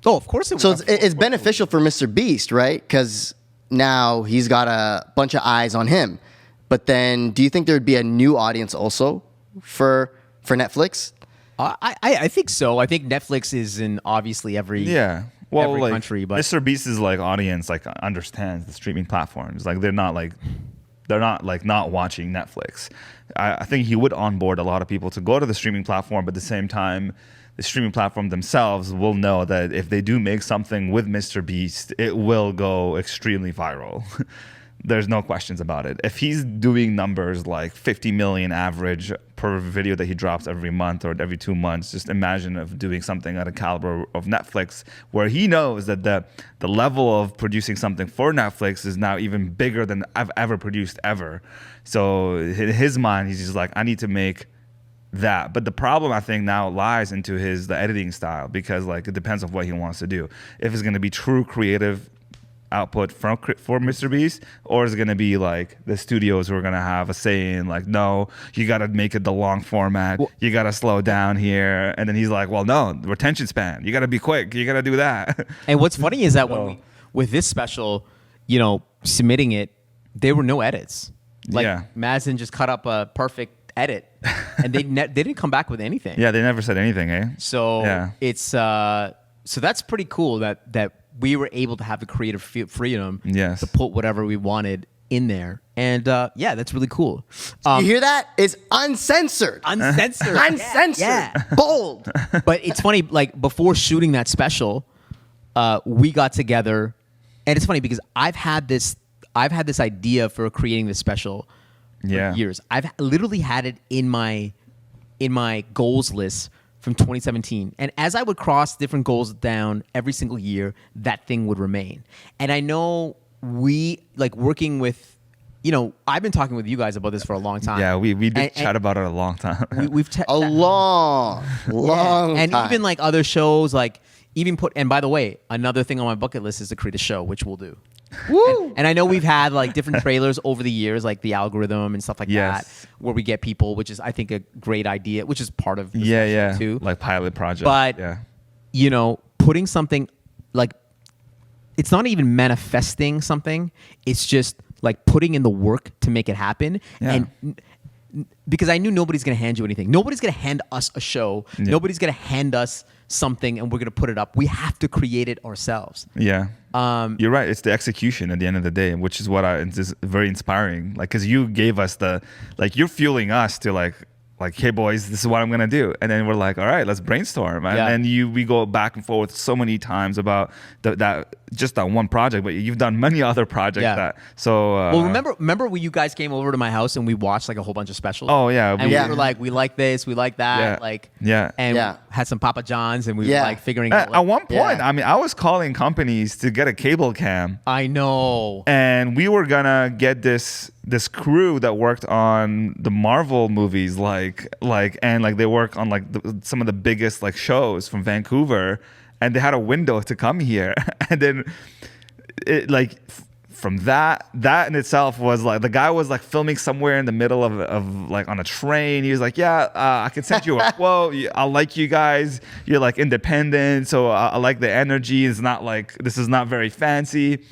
S1: Oh, of course it
S2: So
S1: would.
S2: it's beneficial for Mr. Beast, right? Because now he's got a bunch of eyes on him. But then, do you think there would be a new audience also for Netflix?
S1: I think so. I think Netflix is in obviously every every
S3: like,
S1: country, but
S3: Mr. Beast's like audience like understands the streaming platforms. Like they're not not watching Netflix. I think he would onboard a lot of people to go to the streaming platform, but at the same time, the streaming platform themselves will know that if they do make something with Mr. Beast, it will go extremely viral. There's no questions about it. If he's doing numbers like 50 million average per video that he drops every month or every 2 months, just imagine of doing something at a caliber of Netflix, where he knows that the level of producing something for Netflix is now even bigger than I've ever produced ever. So in his mind, he's just like, I need to make that. But the problem I think now lies into the editing style, because like it depends on what he wants to do. If it's going to be true creative output for Mr. Beast, or is it going to be like the studios who are going to have a say in like, no, you got to make it the long format, you got to slow down here, and then he's like, well, no, retention span, you got to be quick, you got to do that.
S1: And what's funny is that when with this special, submitting it, there were no edits. Like Mazen just cut up a perfect edit, and they didn't come back with anything.
S3: Yeah, they never said anything, eh?
S1: So it's so that's pretty cool that we were able to have the creative freedom to put whatever we wanted in there. And that's really cool.
S2: You hear that? It's uncensored.
S1: Uncensored.
S2: Uncensored.
S1: Yeah.
S2: Bold.
S1: But it's funny, like before shooting that special, we got together, and it's funny because I've had this idea for creating this special for years. I've literally had it in my goals list from 2017. And as I would cross different goals down every single year, that thing would remain. And I know we like working with, I've been talking with you guys about this for a long time.
S3: Yeah, we did chat about it a long time.
S1: We've
S2: a long time.
S1: And even like other shows, like and by the way, another thing on my bucket list is to create a show, which we'll do.
S2: Woo!
S1: And I know we've had like different trailers over the years, like the algorithm and stuff like that, where we get people, which is I think a great idea, which is part of the special too,
S3: like pilot project.
S1: But putting something like, it's not even manifesting something; it's just like putting in the work to make it happen. And because I knew nobody's going to hand you anything. Nobody's going to hand us a show. Yeah. Nobody's going to hand us something and we're going to put it up. We have to create it ourselves.
S3: Yeah. You're right. It's the execution at the end of the day, which is what is very inspiring. Like, because you gave us you're fueling us to like, hey boys, this is what I'm gonna do, and then we're like, all right, let's brainstorm, and then we go back and forth so many times about that one project, but you've done many other projects well,
S1: remember when you guys came over to my house and we watched like a whole bunch of specials?
S3: Oh yeah,
S1: and we were like, we like this, we like that, had some Papa John's, and we were like figuring out.
S3: At one point, I mean, I was calling companies to get a cable cam.
S1: I know.
S3: And we were gonna get this this crew that worked on the Marvel movies, and they work on some of the biggest like shows from Vancouver, and they had a window to come here, and then it from that in itself was like the guy was like filming somewhere in the middle of like on a train. He was like, I can send you a quote. I like you guys. You're like independent, so I like the energy. It's not like this is not very fancy.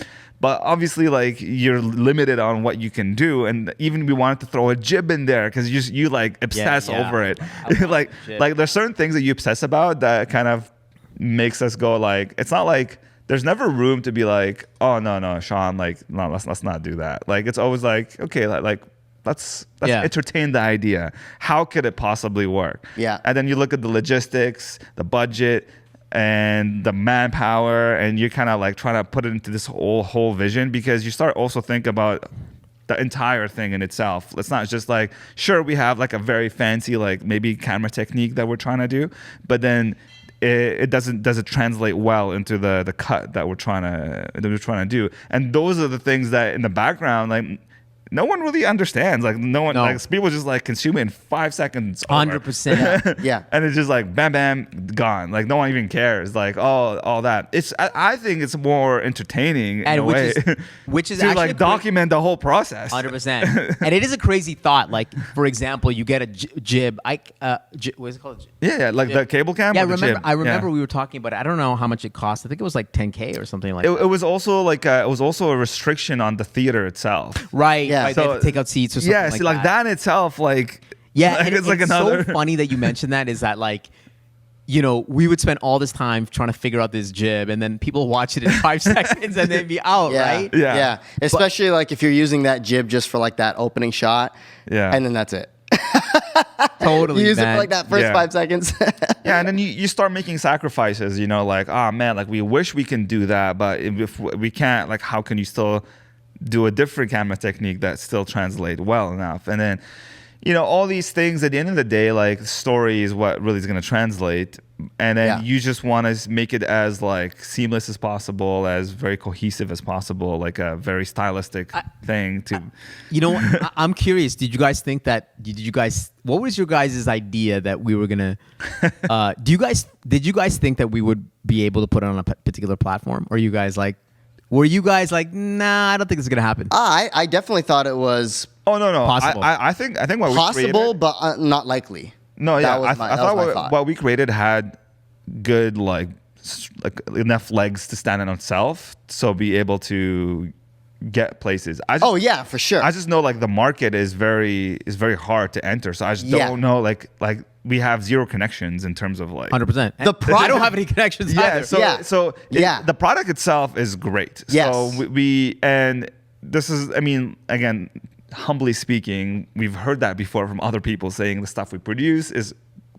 S3: But obviously, like you're limited on what you can do, and even we wanted to throw a jib in there because you like obsess over it. like there's certain things that you obsess about that kind of makes us go like it's not like there's never room to be like, oh no, Shawn, like no, let's not do that. Like it's always like okay, let's entertain the idea. How could it possibly work?
S2: Yeah,
S3: and then you look at the logistics, the budget, and the manpower, and you're kind of like trying to put it into this whole vision because you start also think about the entire thing in itself. It's not just like, sure, we have like a very fancy like maybe camera technique that we're trying to do, but then it doesn't translate well into the cut that we're trying to do. And those are the things that in the background like no one really understands. Like no one, like people just like consume it in 5 seconds.
S1: 100%.
S2: Yeah.
S3: And it's just like bam, bam, gone. Like no one even cares. Like all that. I think it's more entertaining in a way.
S1: Which is
S3: to
S1: actually
S3: like document the whole process.
S1: 100%. And it is a crazy thought. Like for example, you get a jib. What is it called?
S3: Yeah, like
S1: jib.
S3: the cable cam.
S1: Yeah,
S3: or the jib?
S1: I remember we were talking about it. I don't know how much it cost. I think it was like $10K or something like that.
S3: It was also like a restriction on the theater itself.
S1: Right.
S2: Yeah.
S1: Right, they had to take out seats or something
S3: Yeah, see, like that in itself, like
S1: and
S3: it's like
S1: it's
S3: another.
S1: so funny that you mentioned that. Is that like, you know, we would spend all this time trying to figure out this jib, and then people watch it in 5 seconds and then be out, right?
S3: Yeah.
S2: Especially like if you're using that jib just for like that opening shot.
S3: Yeah.
S2: And then that's it.
S1: Totally.
S2: You use it
S1: man.
S2: for like that first 5 seconds.
S3: Yeah, and then you start making sacrifices, you know, like, oh man, like we wish we can do that, but if we can't, like how can you still do a different camera technique that still translate well enough? And then, you know, all these things at the end of the day, like the story is what really is going to translate. And then you just want to make it as like seamless as possible, as very cohesive as possible, like a very stylistic thing to.
S1: You know, I'm curious. Did you guys think that? What was your guys' idea that we were gonna? Did you guys think that we would be able to put it on a particular platform? Or were you guys like, nah, I don't think it's gonna happen?
S2: I definitely thought it was.
S3: Oh no,
S1: possible.
S3: I think what we
S2: possible,
S3: created,
S2: but not likely.
S3: No, yeah, I
S2: that
S3: thought
S2: was my thought.
S3: what we created had good like enough legs to stand on itself, so be able to get places.
S2: Oh yeah, for sure.
S3: I just know like the market is very hard to enter, so I just don't know like we have zero connections in terms of like
S1: 100%.
S2: I
S1: don't have any connections.
S3: Yeah,
S1: either.
S3: so the product itself is great.
S2: Yes.
S3: So we and this is, I mean, again, humbly speaking, we've heard that before from other people saying the stuff we produce is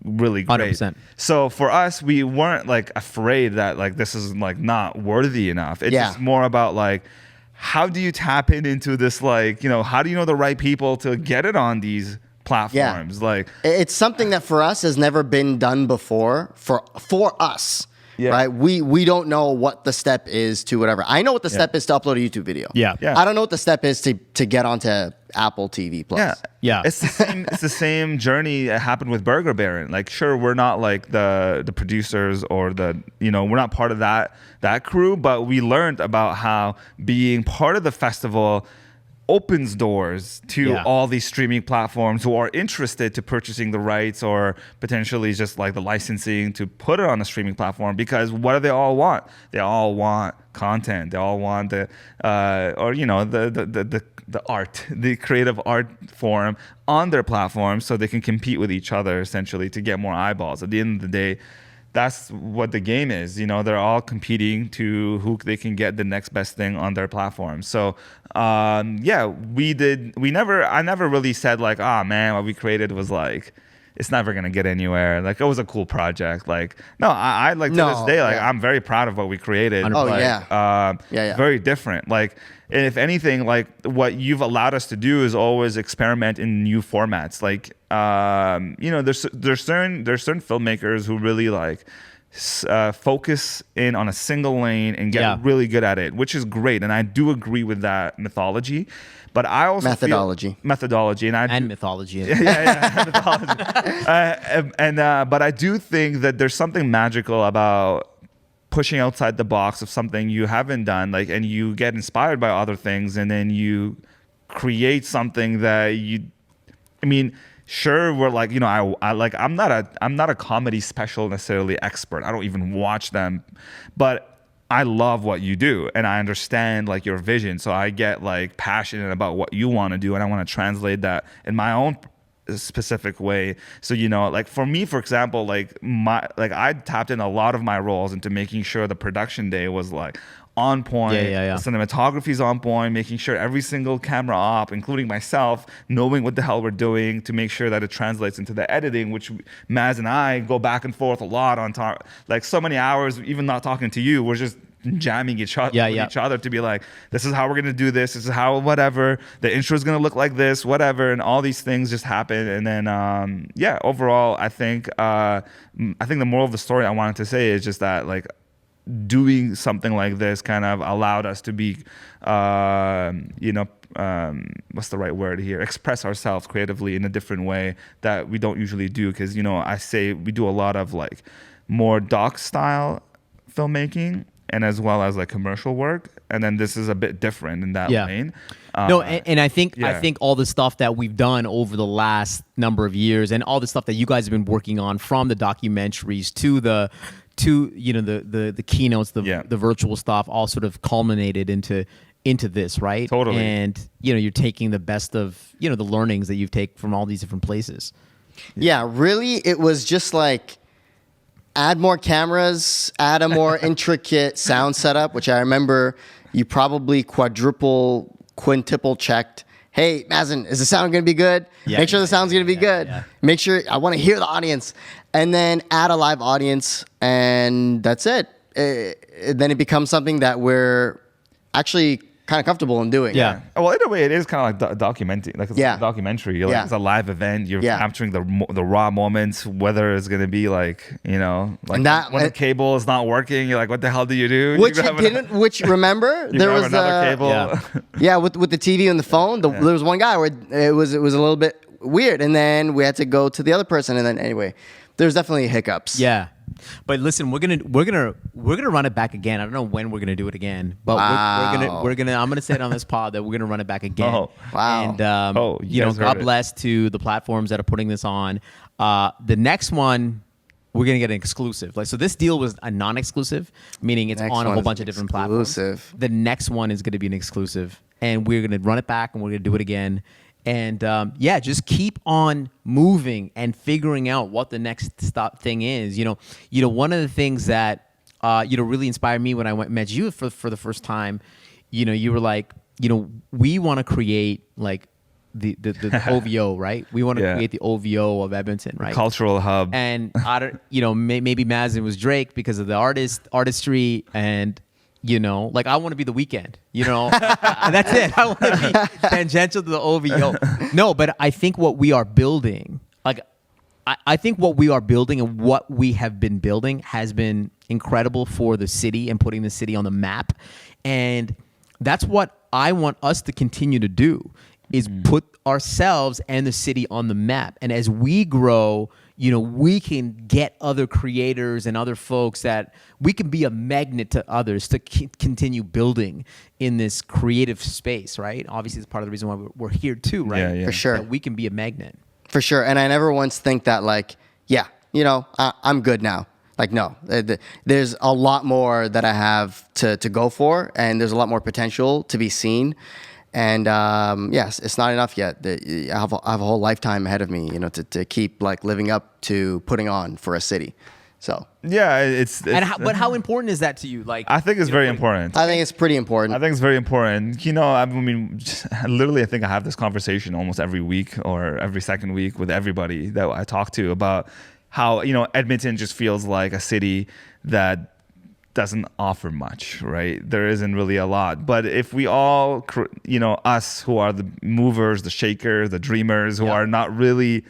S3: really great.
S1: 100%.
S3: So for us, we weren't like afraid that like this is like not worthy enough. It's just more about like, how do you tap into this, like, you know, how do you know the right people to get it on these platforms? Like
S2: it's something that for us has never been done before for us.
S3: Yeah.
S2: Right. We don't know what the step is to whatever. I know what the step is to upload a YouTube video.
S1: Yeah.
S2: I don't know what the step is to get onto Apple TV Plus.
S1: Yeah.
S3: It's the same journey that happened with Burger Baron. Like, sure, we're not like the producers or we're not part of that crew, but we learned about how being part of the festival opens doors to all these streaming platforms who are interested to purchasing the rights or potentially just like the licensing to put it on a streaming platform, because what do they all want? They all want content. They all want the art, the creative art form on their platform, so they can compete with each other essentially to get more eyeballs. At the end of the day, that's what the game is. You know, they're all competing to who they can get the next best thing on their platform. So, I never really said like, oh man, what we created was like, it's never going to get anywhere. Like, it was a cool project. Like, no, I like to this day, like, I'm very proud of what we created.
S2: Oh,
S3: like,
S2: yeah.
S3: Very different. Like, and if anything, like what you've allowed us to do is always experiment in new formats. Like, there's certain filmmakers who really like focus in on a single lane and get really good at it, which is great. And I do agree with that methodology. But I also
S2: methodology,
S1: and mythology.
S3: Mythology. But I do think that there's something magical about pushing outside the box of something you haven't done, like, and you get inspired by other things, and then you create something that sure, we're like, I'm not a comedy special necessarily expert. I don't even watch them, but I love what you do, and I understand like your vision. So I get like passionate about what you want to do, and I want to translate that in my own specific way. So like for me, for example, I tapped in a lot of my roles into making sure the production day was like on point. The cinematography is on point, making sure every single camera op, including myself, knowing what the hell we're doing to make sure that it translates into the editing, which Maz and I go back and forth a lot on like so many hours, even not talking to you, we're just jamming each other to be like, this is how we're gonna do this is how whatever the intro is gonna look like, this whatever, and all these things just happen. And then overall I think the moral of the story I wanted to say is just that like doing something like this kind of allowed us to be what's the right word here, express ourselves creatively in a different way that we don't usually do, because I say we do a lot of like more doc style filmmaking and as well as like commercial work, and then this is a bit different in that lane.
S1: And I think all the stuff that we've done over the last number of years, and all the stuff that you guys have been working on, from the documentaries to the keynotes, the virtual stuff, all sort of culminated into this, right?
S3: Totally.
S1: And you're taking the best of the learnings that you've taken from all these different places.
S2: Yeah, really, it was just like add more cameras, add a more intricate sound setup, which I remember you probably quintuple checked. Hey, Mazen, is the sound going to be good? Make sure the sound's going to be good. Make sure, I want to hear the audience. And then add a live audience, and that's it. Then it becomes something that we're actually kind of comfortable in doing.
S3: Yeah. Well, in a way, it is kind of like documenting. Like it's a documentary. It's a live event. You're capturing the raw moments. Whether it's gonna be like when the cable is not working, you're like, what the hell do you do?
S2: Which remember there was
S3: another cable.
S2: With the TV and the phone. There was one guy where it was a little bit weird, and then we had to go to the other person, and then anyway, there's definitely hiccups.
S1: Yeah. But listen, we're gonna run it back again. I don't know when we're gonna do it again, but we're gonna I'm gonna say it on this pod that we're gonna run it back again.
S2: Oh, wow!
S1: And God bless to the platforms that are putting this on. The next one, we're gonna get an exclusive. So this deal was a non-exclusive, meaning it's on a whole bunch of different platforms. The next one is gonna be an exclusive, and we're gonna run it back and we're gonna do it again. And just keep on moving and figuring out what the next thing is. One of the things that really inspired me when I met you for the first time. You were like, we want to create like the OVO, right? We want to create the OVO of Edmonton, right?
S3: The cultural hub.
S1: And maybe Mazen was Drake because of the artistry, and I want to be The Weeknd, that's it. I want to be tangential to the OVO. No, but I think what we are building, I think what we are building and what we have been building has been incredible for the city and putting the city on the map. And that's what I want us to continue to do, is put ourselves and the city on the map. And as we grow, we can get other creators and other folks that we can be a magnet to others to continue building in this creative space, right? Obviously, it's part of the reason why we're here too, right?
S2: For sure.
S1: That we can be a magnet.
S2: For sure. And I never once think that I'm good now. Like, no, there's a lot more that I have to go for, and there's a lot more potential to be seen. And yes, it's not enough yet. I have a whole lifetime ahead of me, to keep like living up to putting on for a city. So
S1: but how important is that to you? Like,
S3: I think it's very important.
S2: I think it's pretty important.
S3: I think it's very important. Literally, I think I have this conversation almost every week or every second week with everybody that I talk to about how Edmonton just feels like a city that doesn't offer much, right? There isn't really a lot. But if we all, us who are the movers, the shakers, the dreamers, who are not really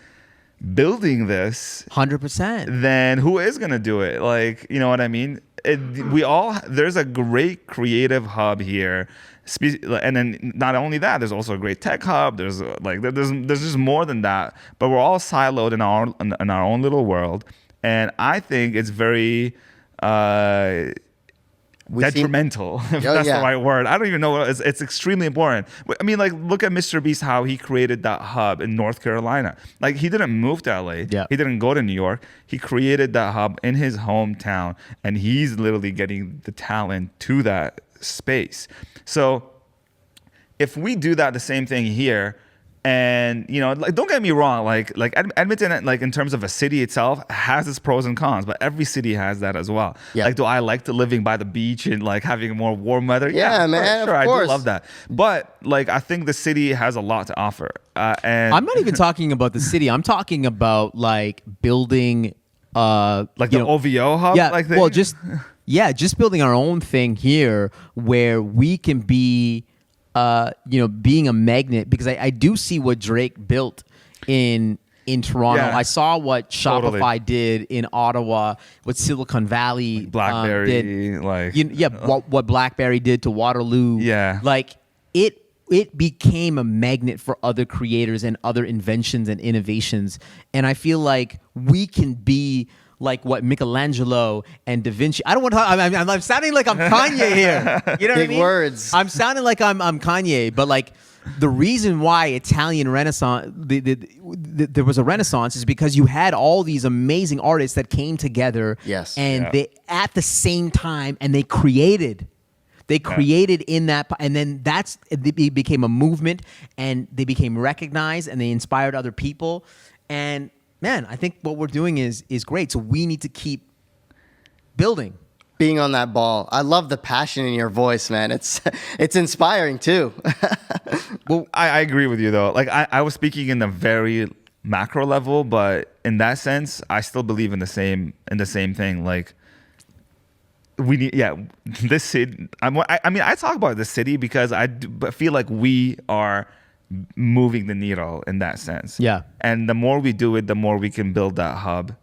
S3: building this,
S1: 100%.
S3: then who is going to do it? Like, you know what I mean? There's a great creative hub here. And then not only that, there's also a great tech hub. There's just more than that, but we're all siloed in our own little world. And I think it's very, detrimental, if that's the right word. I don't even know what it's extremely important. I mean, like, look at Mr. Beast, how he created that hub in North Carolina. Like, he didn't move to LA.
S1: Yeah.
S3: He didn't go to New York. He created that hub in his hometown, and he's literally getting the talent to that space. So if we do that, the same thing here, and, you know, like, don't get me wrong, like Edmonton, like, in terms of a city itself, has its pros and cons, but every city has that as well.
S2: Yeah.
S3: Like, do I like to living by the beach and, like, having more warm weather?
S2: Yeah, man,
S3: sure,
S2: of
S3: I
S2: course.
S3: do love that. But, like, I think the city has a lot to offer. And
S1: I'm not even talking about the city. I'm talking about, like, building
S3: like the OVO hub.
S1: Yeah,
S3: like
S1: well, just building our own thing here where we can be, being a magnet, because I do see what Drake built in Toronto.
S3: Yeah.
S1: I saw what Shopify
S3: Totally.
S1: did in Ottawa, what Silicon Valley
S3: BlackBerry,
S1: did.
S3: like,
S1: What BlackBerry did to Waterloo.
S3: Yeah.
S1: Like, it became a magnet for other creators and other inventions and innovations. And I feel like we can be like what Michelangelo and Da Vinci. I don't want to. I'm sounding like I'm Kanye here. You know what I
S2: Big
S1: mean?
S2: words.
S1: I'm sounding like I'm Kanye, but like the reason why Italian Renaissance, there was a Renaissance, is because you had all these amazing artists that came together.
S2: Yes.
S1: And
S3: Yeah.
S1: they at the same time, and they created. They created in that, and then it became a movement, and they became recognized, and they inspired other people. And man, I think what we're doing is great. So we need to keep building.
S2: Being on that ball. I love the passion in your voice, man. It's inspiring too.
S3: Well, I agree with you, though. Like, I was speaking in a very macro level, but in that sense, I still believe in the same thing. Like, we need, this city. I mean, I talk about the city because but feel like we are moving the needle in that sense.
S1: Yeah.
S3: And the more we do it, the more we can build that hub.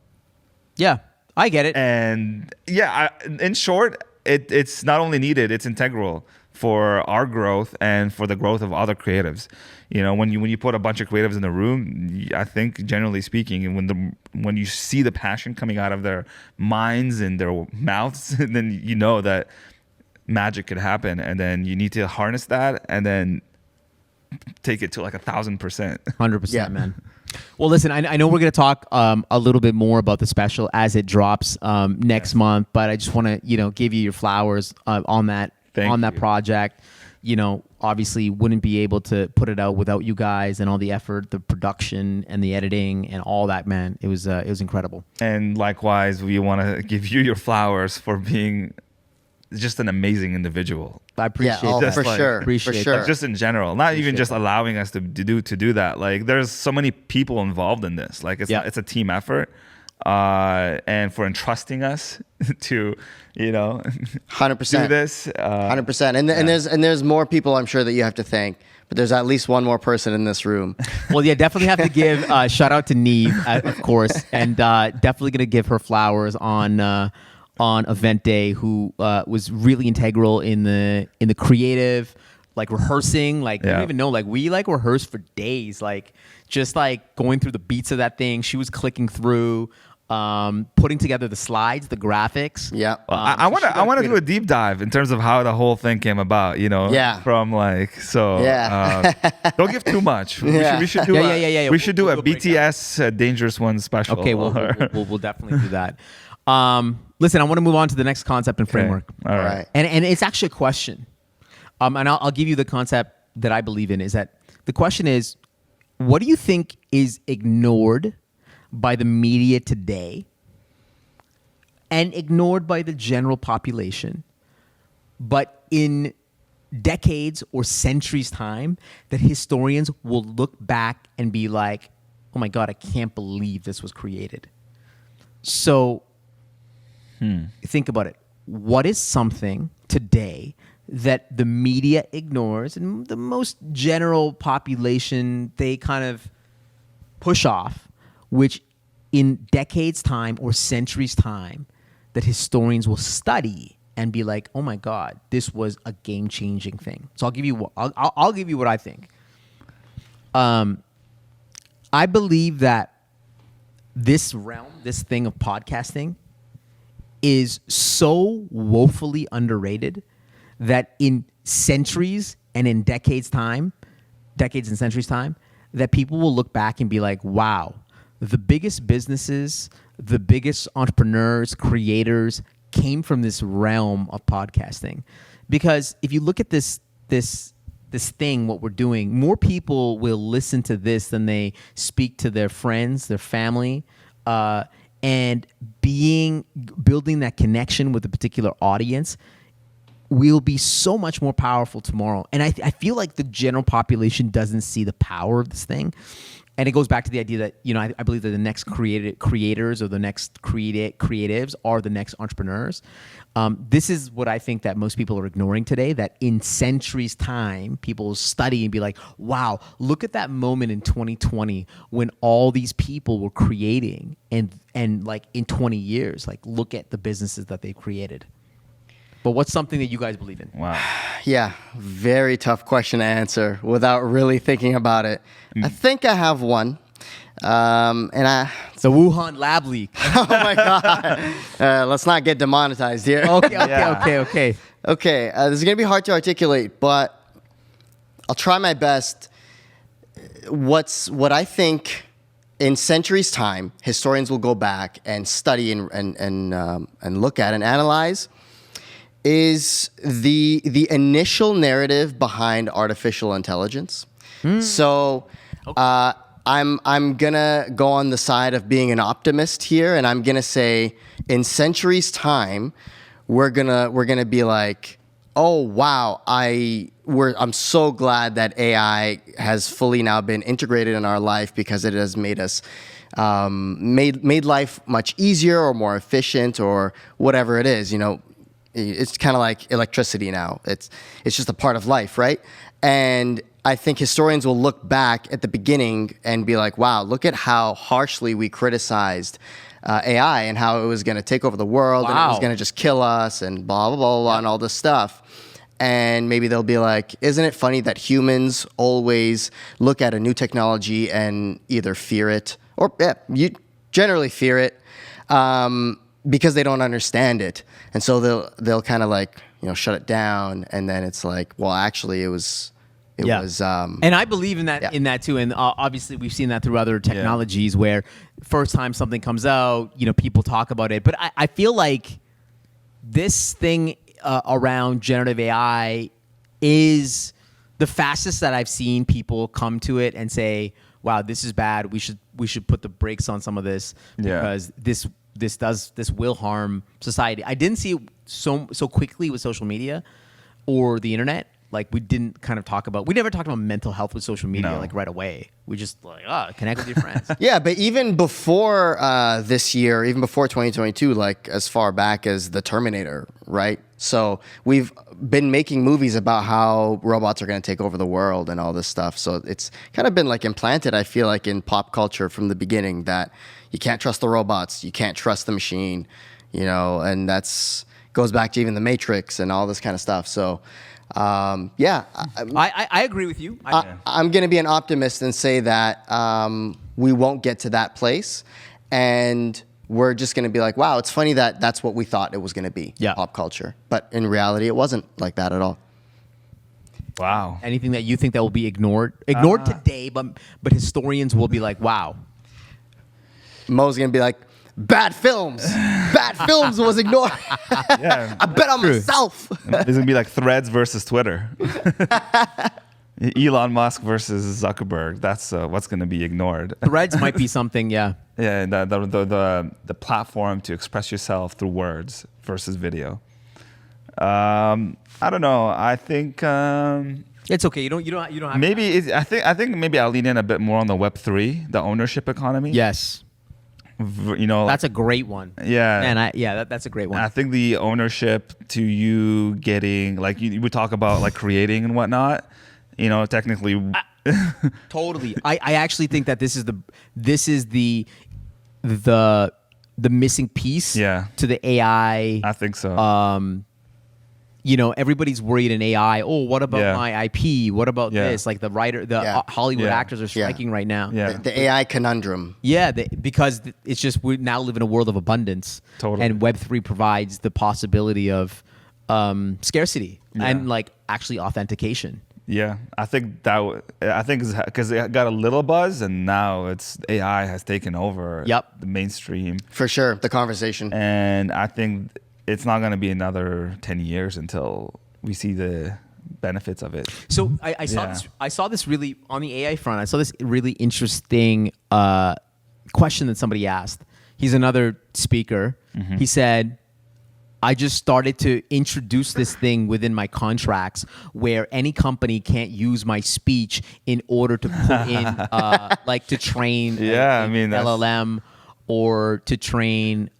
S1: Yeah, I get it.
S3: And in short, it's not only needed, it's integral for our growth and for the growth of other creatives. You know, when you put a bunch of creatives in the room, I think generally speaking, when you see the passion coming out of their minds and their mouths, then you know that magic could happen. And then you need to harness that and then take it to like 1,000%.
S1: 100%,
S2: Yeah.
S1: man. Well, listen, I know we're going to talk a little bit more about the special as it drops next month, but I just want to, give you your flowers on that
S3: Thank you.
S1: project. You know, obviously wouldn't be able to put it out without you guys and all the effort, the production and the editing and all that, man. It was incredible.
S3: And likewise, we want to give you your flowers for being just an amazing individual.
S1: I appreciate
S2: yeah,
S1: that.
S2: for sure.
S1: Appreciate
S2: for
S1: that.
S2: sure.
S3: Just in general, not even just allowing us to do that. Like, there's so many people involved in this. Like, it's a team effort, and for entrusting us to
S2: 100%.
S3: do this.
S2: 100%. And there's more people I'm sure that you have to thank, but there's at least one more person in this room.
S1: Well, yeah, definitely have to give shout out to Neve, of course, and definitely gonna give her flowers on event day, who was really integral in the creative, like rehearsing. Like, you don't even know, like we rehearsed for days, like just like going through the beats of that thing. She was clicking through, putting together the slides, the graphics.
S2: Yeah.
S3: Well, I want to do a deep dive in terms of how the whole thing came about.
S2: Yeah.
S3: From like
S2: Yeah.
S3: don't give too much.
S2: Yeah.
S3: We should do
S1: Yeah.
S3: We should do
S1: We'll
S3: a
S1: break
S3: BTS Dangerous One special.
S1: Okay, we'll definitely do that. Listen, I want to move on to the next concept and framework.
S3: All right.
S1: And it's actually a question. And I'll give you the concept that I believe in. Is that the question is, what do you think is ignored by the media today and ignored by the general population, but in decades or centuries time, that historians will look back and be like, oh my God, I can't believe this was created. So think about it. What is something today that the media ignores and the most general population, they kind of push off? which in decades time or centuries time, that historians will study and be like, oh my God, this was a game changing thing. So I'll give you what I think. I believe that this realm, this thing of podcasting, is so woefully underrated that in centuries and in decades and centuries time, that people will look back and be like, wow, the biggest businesses, the biggest entrepreneurs, creators came from this realm of podcasting. Because if you look at this thing, what we're doing, more people will listen to this than they speak to their friends, their family, and building that connection with a particular audience will be so much more powerful tomorrow. And I feel like the general population doesn't see the power of this thing. And it goes back to the idea that, I believe that the next creators or the next creatives are the next entrepreneurs. This is what I think that most people are ignoring today, that in centuries time, people will study and be like, wow, look at that moment in 2020 when all these people were creating, and like in 20 years, like look at the businesses that they created. But what's something that you guys believe in?
S3: Wow.
S2: Yeah, very tough question to answer without really thinking about it. I think I have one.
S1: It's the Wuhan Lab Leak.
S2: Oh my God. Let's not get demonetized here.
S1: Okay.
S2: Okay, this is going to be hard to articulate, but I'll try my best. What I think in centuries' time, historians will go back and study and look at and analyze is the initial narrative behind artificial intelligence. So I'm gonna go on the side of being an optimist here, and I'm gonna say in centuries' time, we're gonna be like, oh wow, I'm so glad that AI has fully now been integrated in our life because it has made us made life much easier or more efficient or whatever it is. It's kind of like electricity now. It's just a part of life, right? And I think historians will look back at the beginning and be like, wow, look at how harshly we criticized AI and how it was going to take over the world and it was going to just kill us and blah, blah, blah, blah, and all this stuff. And maybe they'll be like, isn't it funny that humans always look at a new technology and either fear it or you generally fear it because they don't understand it. And so they'll kind of like, shut it down. And then it's like, well, actually it was.
S1: And I believe in that in that too. And obviously we've seen that through other technologies where first time something comes out, people talk about it. But I feel like this thing around generative AI is the fastest that I've seen people come to it and say, wow, this is bad. We should put the brakes on some of this because this will harm society. I didn't see it so quickly with social media or the internet. Like we never talked about mental health with social media like right away. We just connect with your friends.
S2: Yeah, but even before this year, even before 2022, like as far back as The Terminator, right? So we've been making movies about how robots are going to take over the world and all this stuff. So it's kind of been like implanted, I feel like, in pop culture from the beginning that you can't trust the robots, you can't trust the machine, and that's goes back to even The Matrix and all this kind of stuff. So.
S1: I agree with you.
S2: I'm going to be an optimist and say that we won't get to that place, and we're just going to be like, wow, it's funny that that's what we thought it was going to be, pop culture. But in reality, it wasn't like that at all.
S3: Wow.
S1: Anything that you think that will be ignored today, but historians will be like, wow.
S2: Mo's going to be like, bad films was ignored. I bet on myself.
S3: There's going to be like Threads versus Twitter. Elon Musk versus Zuckerberg. That's what's going to be ignored.
S1: Threads might be something, yeah.
S3: Yeah, the platform to express yourself through words versus video. I don't know. I think
S1: it's okay. You don't have
S3: maybe I think maybe I'll lean in a bit more on the Web3, the ownership economy.
S1: Yes. That's a great one.
S3: Yeah.
S1: And that's a great one.
S3: I think the ownership to you getting, like you would talk about like creating and whatnot, technically
S1: Totally. I actually think that this is the missing piece
S3: Yeah.
S1: to the AI.
S3: I think so.
S1: Everybody's worried in AI. Oh, what about
S3: Yeah.
S1: my IP? What about
S3: Yeah.
S1: this? Like the
S2: Yeah.
S1: Hollywood
S3: Yeah.
S1: actors are striking right now.
S3: Yeah.
S2: The AI conundrum.
S1: Yeah, because it's just we now live in a world of abundance.
S3: Totally.
S1: And Web3 provides the possibility of scarcity
S3: Yeah.
S1: and like actually authentication.
S3: Yeah, I think because it got a little buzz, and now it's AI has taken over
S1: Yep.
S3: the mainstream,
S2: For sure, the conversation.
S3: and I think it's not going to be another 10 years until we see the benefits of it.
S1: So I saw
S3: Yeah.
S1: this. I saw this really on the AI front. I saw this really interesting question that somebody asked. He's another speaker.
S3: Mm-hmm.
S1: He said, "I just started to introduce this thing within my contracts where any company can't use my speech in order to put in, like, to train
S3: Yeah, I mean, that's-
S1: LLM or to train."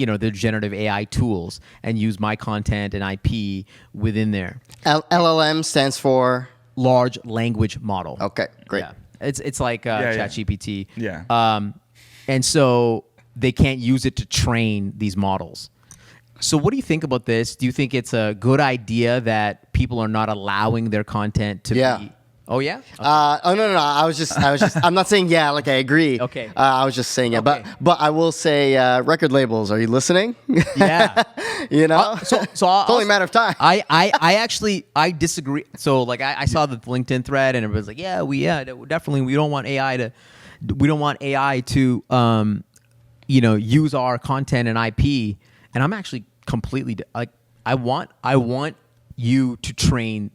S1: The generative AI tools and use my content and IP within there.
S2: LLM stands for.
S1: Large language model.
S2: Okay, great.
S1: Yeah. It's like
S3: yeah.
S1: ChatGPT.
S3: Yeah.
S1: And so they can't use it to train these models. So what do you think about this? Do you think it's a good idea that people are not allowing their content to
S2: Yeah.
S1: be? Oh yeah.
S2: No. I was just. I'm not saying yeah. Like I agree.
S1: Okay.
S2: I was just saying yeah.
S1: Okay.
S2: But I will say, record labels. Are you listening?
S1: Yeah.
S2: You know.
S1: So
S2: it's only a matter of time.
S1: I actually disagree. So like I saw the LinkedIn thread and it was like definitely we don't want AI to use our content and IP. And I'm actually completely like I want you to train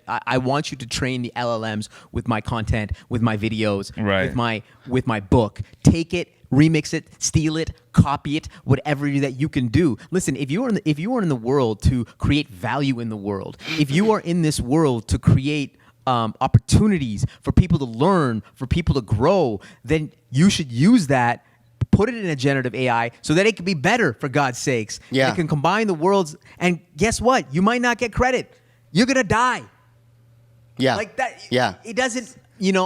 S1: I want you to train the LLMs with my content, with my videos,
S3: Right.
S1: with my book. Take it, remix it, steal it, copy it, whatever that you can do. Listen, if you are in the world to create value in the world, if you are in this world to create opportunities for people to learn, for people to grow, then you should use that. Put it in a generative AI so that it can be better, for God's sakes.
S2: Yeah.
S1: It can combine the worlds. And guess what? You might not get credit. You're going to die.
S2: Yeah.
S1: Like that.
S2: Yeah.
S1: It doesn't,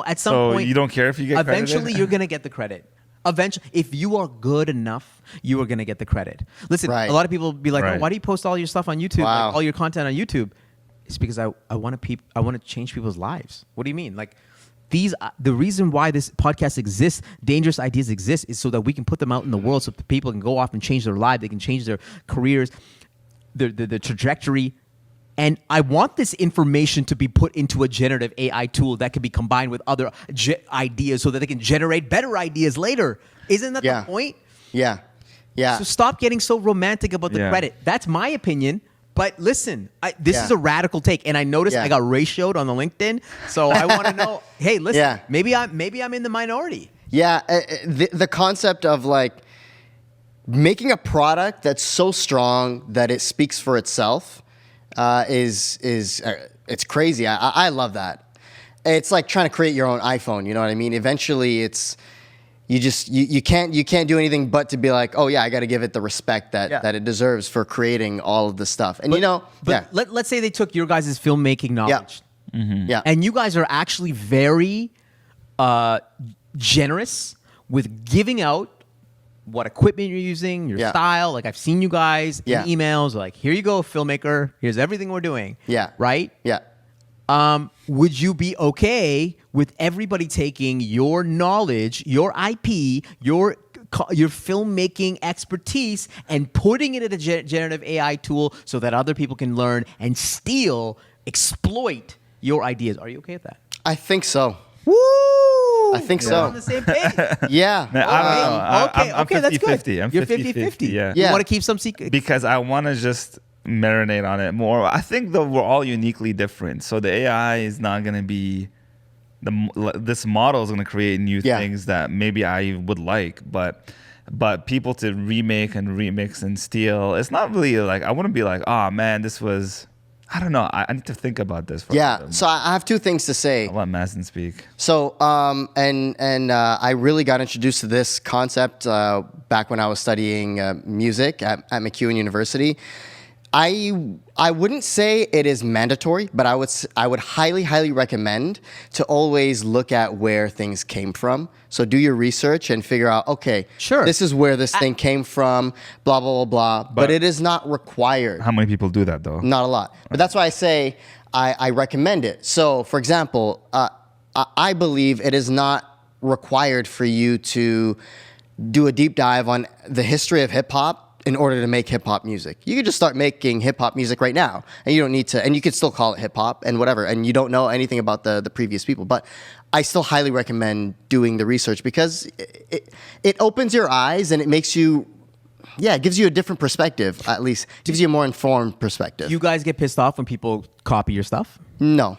S1: at some
S3: So
S1: point.
S3: you don't care if you get
S1: eventually
S3: credited?
S1: you're going to get the credit. Eventually, if you are good enough, you are going to get the credit. Listen,
S2: Right.
S1: a lot of people be like,
S3: Right.
S1: oh, why do you post all your stuff on YouTube?
S2: Wow.
S1: Like, all your content on YouTube? It's because I want to change people's lives. What do you mean? Like, the reason why this podcast exists, Dangerous Ideas exists, is so that we can put them out in the world so that people can go off and change their life. They can change their careers, the trajectory. And I want this information to be put into a generative AI tool that can be combined with other ideas so that they can generate better ideas later. Isn't that
S2: Yeah.
S1: the point?
S2: Yeah. Yeah.
S1: So stop getting so romantic about the
S3: Yeah.
S1: credit. That's my opinion. But listen, this
S2: Yeah.
S1: is a radical take, and I noticed
S2: Yeah.
S1: I got ratioed on the LinkedIn. So I want to know. Hey, listen,
S2: Yeah.
S1: maybe I'm in the minority.
S2: Yeah, the concept of like making a product that's so strong that it speaks for itself is it's crazy. I love that. It's like trying to create your own iPhone. You know what I mean? Eventually, it's you can't do anything but to be like, oh yeah, I got to give it the respect that it deserves for creating all of this stuff. And
S1: But let's say they took your guys' filmmaking knowledge,
S2: yeah,
S1: and you guys are actually very generous with giving out what equipment you're using, your
S2: Yeah.
S1: style. Like I've seen you guys in
S2: Yeah.
S1: emails, like, here you go, filmmaker. Here's everything we're doing.
S2: Yeah.
S1: Right?
S2: yeah.
S1: Would you be okay with everybody taking your knowledge, your IP, your filmmaking expertise and putting it in a generative AI tool so that other people can learn and exploit your ideas? Are you okay with that?
S2: I think so.
S1: Woo!
S2: I think
S1: We're
S2: so.
S1: on the same page.
S2: Yeah.
S3: Man, I don't know.
S1: Okay, that's good.
S3: 50-50. I'm
S1: You're
S3: 50-50, yeah.
S1: You
S2: Yeah.
S1: want to keep some secret?
S3: Because I want to just marinate on it more. I think that we're all uniquely different. So the AI is not going to be this model is going to create new
S2: Yeah.
S3: things that maybe I would like, but people to remake and remix and steal, it's not really like, I wouldn't be like, oh man, this was, I don't know. I need to think about this. For a
S2: Yeah.
S3: little
S2: So I have two things to say.
S3: I'll let Mazen speak.
S2: So, I really got introduced to this concept back when I was studying music at McEwen University. I wouldn't say it is mandatory, but I would highly recommend to always look at where things came from. So do your research and figure out, okay,
S1: Sure.
S2: this is where this thing came from, blah blah blah blah. But it is not required.
S3: How many people do that though?
S2: Not a lot. But that's why I say I recommend it. So, for example, I believe it is not required for you to do a deep dive on the history of hip hop in order to make hip hop music. You could just start making hip hop music right now, and you don't need to, and you could still call it hip hop and whatever, and you don't know anything about the previous people. But I still highly recommend doing the research because it opens your eyes and it makes you, it gives you a different perspective, at least. It gives you a more informed perspective.
S1: You guys get pissed off when people copy your stuff?
S2: No.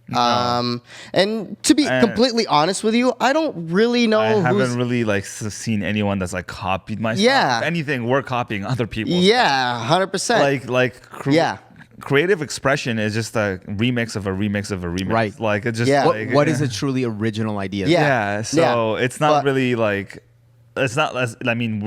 S2: And to be completely honest with you, I don't really know.
S3: I haven't really like seen anyone that's like copied my stuff.
S2: Yeah.
S3: If anything, we're copying other people.
S2: Yeah, 100%.
S3: Creative expression is just a remix of a remix of a remix.
S1: Right.
S3: Like it just
S2: Yeah.
S3: like,
S1: What is a truly original idea?
S2: Yeah.
S3: So it's not
S2: But-
S3: really like. It's not less. I mean,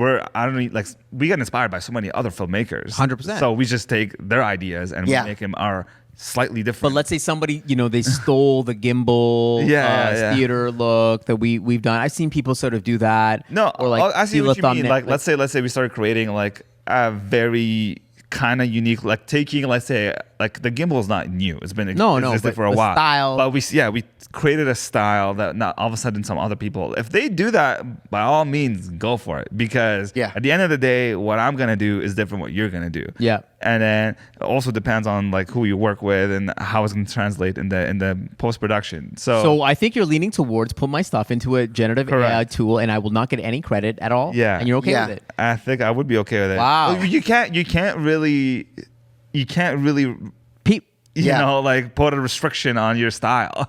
S3: we get inspired by so many other filmmakers.
S1: 100%.
S3: So we just take their ideas and
S2: Yeah.
S3: we make them our slightly
S1: But
S3: different.
S1: let's say somebody, they stole the gimbal
S3: Yeah.
S1: theater look that we've done. I've seen people sort of do that.
S3: No,
S1: or like
S3: I see
S1: steal
S3: what
S1: a
S3: you mean.
S1: thumbnail.
S3: Like, let's say we started creating like a very kind of unique, like taking, let's say, like the gimbal is not new. It's been existed
S1: but
S3: for a
S1: the
S3: while.
S1: style-
S3: But we created a style that not all of a sudden some other people, if they do that, by all means, go for it. Because at the end of the day, what I'm gonna do is different what you're gonna do.
S1: Yeah.
S3: And then it also depends on like who you work with and how it's gonna translate in the post production.
S1: So I think you're leaning towards put my stuff into a generative AI
S3: Correct.
S1: tool, and I will not get any credit at all.
S3: Yeah.
S1: And you're okay
S2: Yeah.
S1: with it.
S3: I think I would be okay with it.
S1: Wow.
S3: You can't really
S1: Pe-
S3: like put a restriction on your style.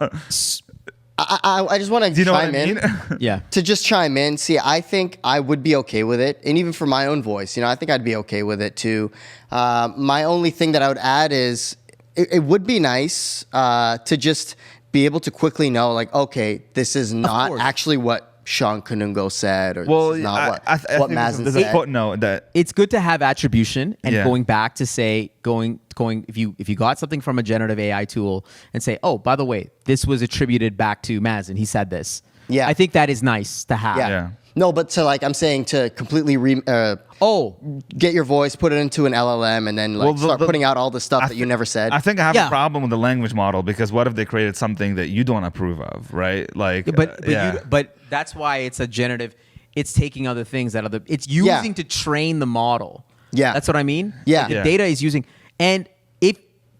S2: I just want to
S3: Do you know what
S2: chime
S3: I mean?
S2: in.
S1: yeah.
S2: To just chime in, see, I think I would be okay with it. And even for my own voice, I think I'd be okay with it too. My only thing that I would add is it would be nice to just be able to quickly know, like, okay, this is not
S1: course.
S2: actually what Shawn Kanungo said, or
S3: Well,
S2: this is not
S3: I
S2: what
S3: think
S2: Mazen
S3: there's
S2: said.
S3: a footnote that
S1: It's good to have attribution and
S3: Yeah.
S1: going back to say going if you got something from a generative AI tool and say, oh, by the way, this was attributed back to Mazen. He said this.
S2: Yeah.
S1: I think that is nice to have.
S3: Yeah.
S2: No, but I'm saying to completely get your voice, put it into an LLM, and then start putting out all the stuff that you never said.
S3: I think I have
S1: Yeah.
S3: a problem with the language model because what if they created something that you don't approve of, right? Like,
S1: But that's why it's a generative. It's taking other things that other. It's using to train the model.
S2: Yeah.
S1: That's what I mean.
S2: Yeah.
S1: Like the
S3: Yeah.
S1: data is using, and if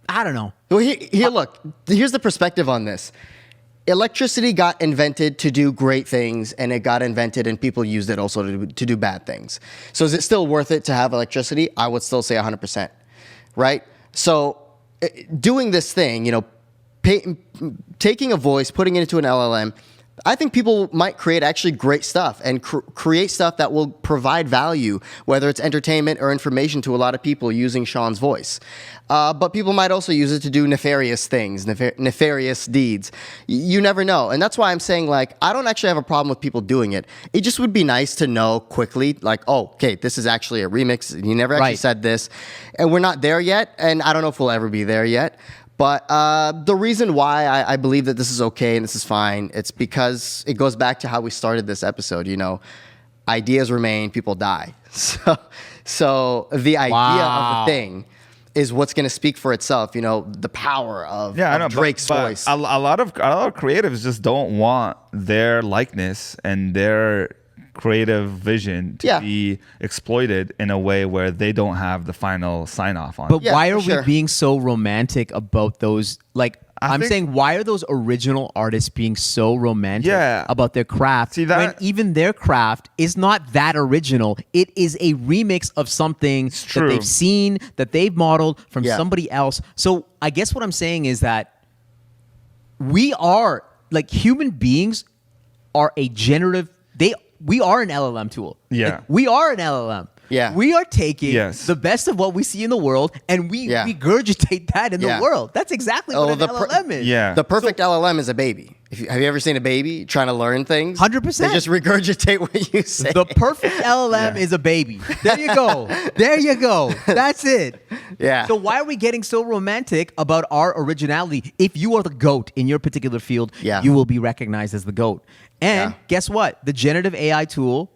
S1: I don't know.
S2: Well, here, look. Here's the perspective on this. Electricity got invented to do great things, and it got invented, and people used it also to do bad things. So is it still worth it to have electricity? I would still say 100%, right? So doing this thing, taking a voice, putting it into an LLM, I think people might create actually great stuff and create stuff that will provide value, whether it's entertainment or information to a lot of people using Shawn's voice. But people might also use it to do nefarious things, nefarious deeds. You never know. And that's why I'm saying, I don't actually have a problem with people doing it. It just would be nice to know quickly, okay, this is actually a remix. You never actually said this. And we're not there yet. And I don't know if we'll ever be there yet. But the reason why I believe that this is okay and this is fine, it's because it goes back to how we started this episode. Ideas remain, people die. So the idea of the thing is what's going to speak for itself. The power of Drake's voice.
S3: A lot of creatives just don't want their likeness and their creative vision to be exploited in a way where they don't have the final sign off on
S1: But
S3: it.
S1: why are we being so romantic about those? I'm
S3: think-
S1: saying, why are those original artists being so romantic about their craft
S3: See, that-
S1: when even their craft is not that original? It is a remix of something that
S3: true.
S1: they've seen, that they've modeled from
S2: Yeah.
S1: somebody else. So I guess what I'm saying is that we are, human beings are a generative, we are an LLM tool.
S3: Yeah.
S1: We are an LLM.
S2: Yeah.
S1: We are taking
S3: Yes.
S1: the best of what we see in the world and we regurgitate that in
S2: Yeah.
S1: the world. That's exactly what an LLM is.
S3: Yeah.
S2: The perfect LLM is a baby. Have you ever seen a baby trying to learn things?
S1: 100%.
S2: They just regurgitate what you say.
S1: The perfect LLM is a baby. There you go. There you go. That's it.
S2: Yeah.
S1: So why are we getting so romantic about our originality? If you are the GOAT in your particular field,
S2: Yeah.
S1: you will be recognized as the GOAT. And
S2: Yeah.
S1: guess what? The generative AI tool,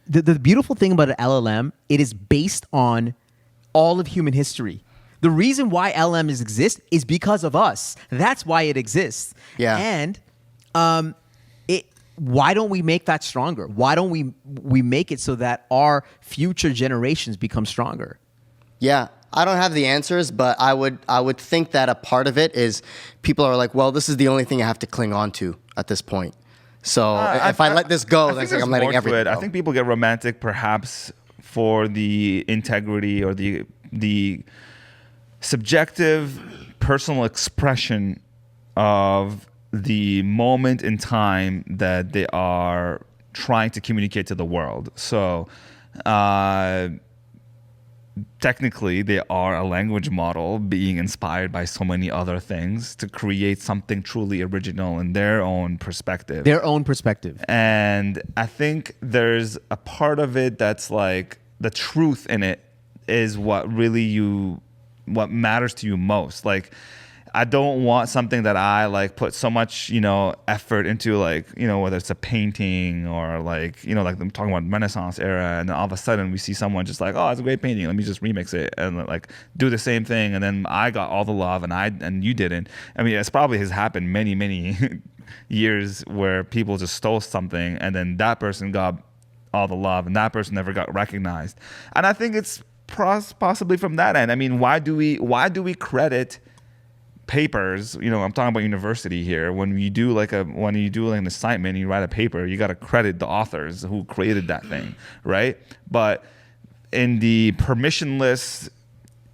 S1: the beautiful thing about an LLM, it is based on all of human history. The reason why LLMs exist is because of us. That's why it exists.
S2: Yeah.
S1: And why don't we make that stronger? Why don't we make it so that our future generations become stronger?
S2: Yeah, I don't have the answers, but I would think that a part of it is people are like, well, this is the only thing I have to cling on to at this point. So if I let this go, then it's like I'm letting everything go.
S3: I think people get romantic perhaps for the integrity or the subjective personal expression of the moment in time that they are trying to communicate to the world. So technically they are a language model being inspired by so many other things to create something truly original in their own perspective. And I think there's a part of it that's like the truth in it is what matters to you most. Like, I don't want something that I like put so much, effort into, like, whether it's a painting or like, like I'm talking about Renaissance era, and then all of a sudden we see someone just like, oh, it's a great painting, let me just remix it and like do the same thing, and then I got all the love and you didn't. I mean, it's probably has happened many, many years where people just stole something and then that person got all the love and that person never got recognized. And I think it's possibly from that end. I mean, why do we credit papers? I'm talking about university here. When you do an assignment and you write a paper, you got to credit the authors who created that thing, right? But in the permissionless,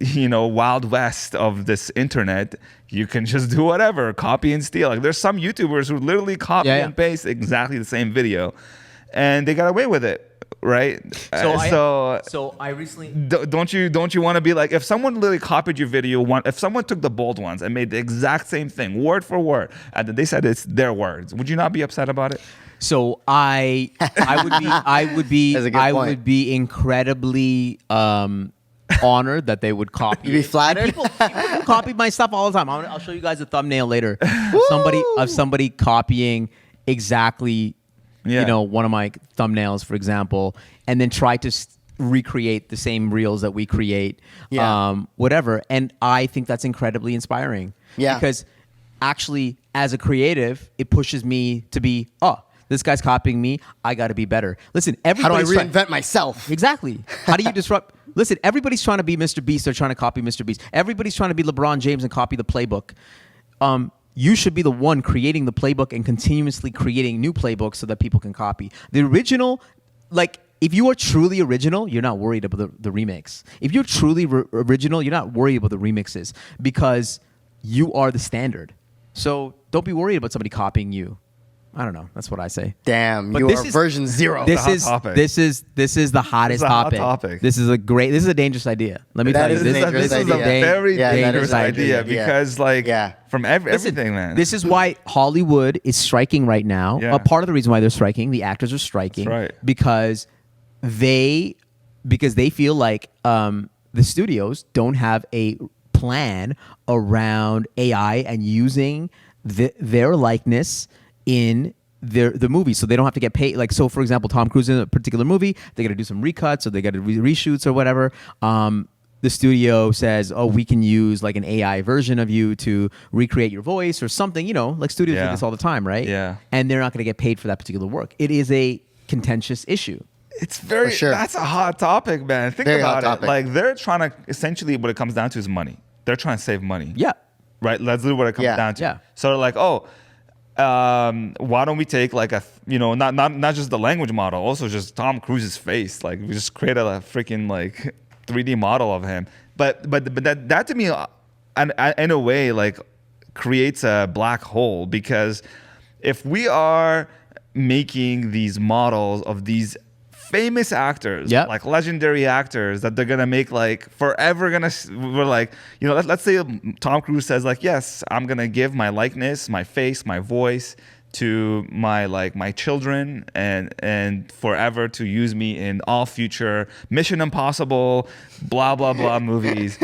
S3: wild west of this internet, you can just do whatever, copy and steal. Like, there's some YouTubers who literally copy and paste exactly the same video, and they got away with it. Right.
S1: So I recently
S3: don't you want to be like, if someone literally copied your video, if someone took the bold ones and made the exact same thing word for word, and then they said it's their words, would you not be upset about it?
S1: So I would be incredibly honored that they would copy.
S2: You'd be flattered.
S1: People copy my stuff all the time. I'll show you guys a thumbnail later of somebody copying exactly. One of my thumbnails, for example, and then try to recreate the same reels that we create, whatever. And I think that's incredibly inspiring. Yeah. Because actually, as a creative, it pushes me to be, this guy's copying me, I got to be better. Listen,
S2: how do I reinvent myself?
S1: Exactly. How do you disrupt? Listen, everybody's trying to be Mr. Beast. They're trying to copy Mr. Beast. Everybody's trying to be LeBron James and copy the playbook. You should be the one creating the playbook and continuously creating new playbooks so that people can copy. The original, like, if you are truly original, you're not worried about the remakes. If you're truly original, you're not worried about the remixes because you are the standard. So don't be worried about somebody copying you. I don't know. That's what I say.
S2: Damn, but you are version 0.
S1: This is the hottest topic. This is a dangerous idea. Let me tell you, this is a
S3: very dangerous idea because, from everything, man.
S1: This is why Hollywood is striking right now.
S3: Yeah.
S1: Part of the reason why they're striking, the actors are striking,
S3: right.
S1: because they feel like the studios don't have a plan around AI and using their likeness in the movie, so they don't have to get paid. Like, so for example, Tom Cruise in a particular movie, they got to do some recuts or they got to reshoots or whatever. The studio says, oh, we can use like an AI version of you to recreate your voice or something. Like studios do this all the time, right?
S3: Yeah.
S1: And they're not going to get paid for that particular work. It is a contentious issue.
S3: It's very that's a hot topic, man. Think about it. Like, they're trying to, essentially what it comes down to is money. They're trying to save money.
S1: Yeah.
S3: Right? That's literally what it comes down to.
S1: Yeah.
S3: So they're like, why don't we take like not just the language model, also just Tom Cruise's face. Like, we just create a freaking like 3D model of him. But that to me, in a way, like creates a black hole, because if we are making these models of these famous actors,
S1: Yep.
S3: like legendary actors that they're gonna make like forever we're like, you know, let's say Tom Cruise says like, yes, I'm gonna give my likeness, my face, my voice to my children and forever to use me in all future Mission Impossible blah blah blah movies.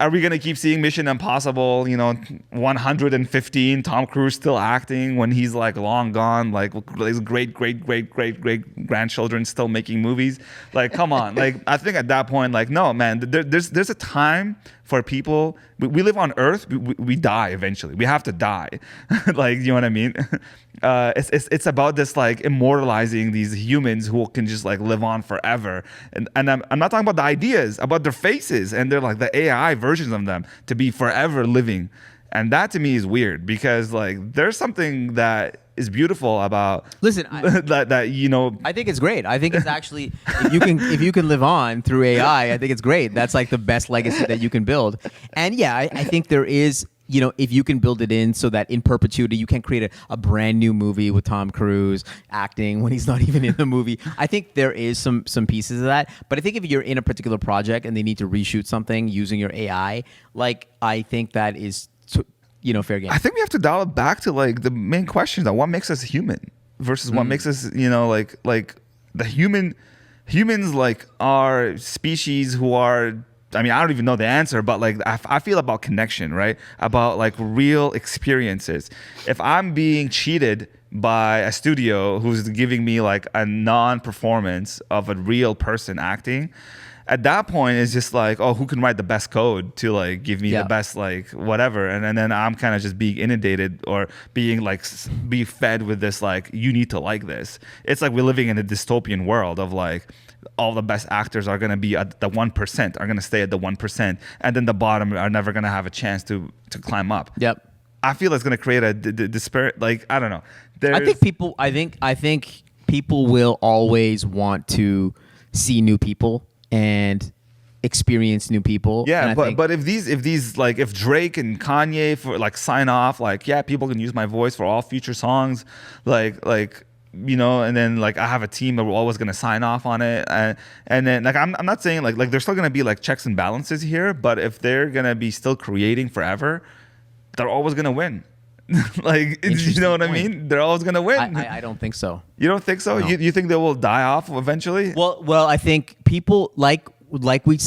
S3: Are we gonna keep seeing Mission Impossible, 115, Tom Cruise still acting when he's like long gone, like his great grandchildren still making movies? Like, come on. Like, I think at that point, like, no, man, there's a time for people. We live on Earth. We die eventually. We have to die. Like, you know what I mean? It's about this like immortalizing these humans who can just like live on forever. And I'm not talking about the ideas, about their faces and they're like the AI versions of them to be forever living. And that to me is weird because like there's something that is beautiful about
S1: Listen, I think it's great. I think it's actually if you can live on through AI, I think it's great. That's like the best legacy that you can build. And yeah, I think there is, if you can build it in so that in perpetuity you can create a brand new movie with Tom Cruise acting when he's not even in the movie. I think there is some pieces of that. But I think if you're in a particular project and they need to reshoot something using your AI, like I think that is fair game.
S3: I think we have to dial it back to like the main question that what makes us human versus what makes us, like the humans like are species who are, I mean, I don't even know the answer, but like I feel about connection, right? About like real experiences. If I'm being cheated by a studio who's giving me like a non-performance of a real person acting, at that point it's just like, oh, who can write the best code to like give me the best like whatever, and then I'm kind of just being inundated or being like be fed with this like, you need to like this. It's like we're living in a dystopian world of like all the best actors are going to be at the 1%, are going to stay at the 1%, and then the bottom are never going to have a chance to climb up.
S1: Yep.
S3: I feel it's going to create a disparate, like, I don't know.
S1: I think people will always want to see new people and experience new people.
S3: Yeah, but if these like if Drake and Kanye for like sign off like, yeah, people can use my voice for all future songs, like and then like I have a team that we're always gonna sign off on it, and then like I'm not saying like there's still gonna be like checks and balances here, but if they're gonna be still creating forever, they're always gonna win. Like, you know what I mean? They're always gonna win.
S1: I don't think so.
S3: You don't think so?
S1: No.
S3: You think they will die off eventually?
S1: Well, I think people like we've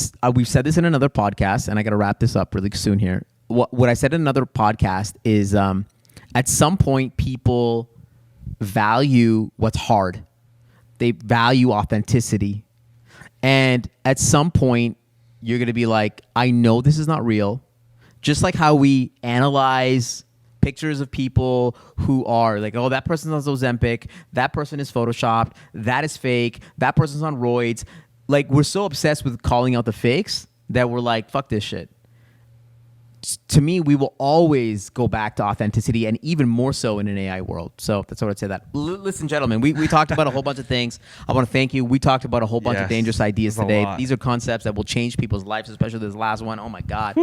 S1: said this in another podcast, and I got to wrap this up really soon here. What I said in another podcast is at some point people value what's hard. They value authenticity, and at some point you're gonna be like, I know this is not real. Just like how we analyze pictures of people who are like, oh, that person's on Ozempic, that person is photoshopped, that is fake, that person's on roids. Like, we're so obsessed with calling out the fakes that we're like, fuck this shit. To me, we will always go back to authenticity, and even more so in an AI world. So that's what I'd say. That listen, gentlemen, we talked about a whole bunch of things. I want to thank you. We talked about a whole bunch of dangerous ideas today. These are concepts that will change people's lives, especially this last one. Oh my God,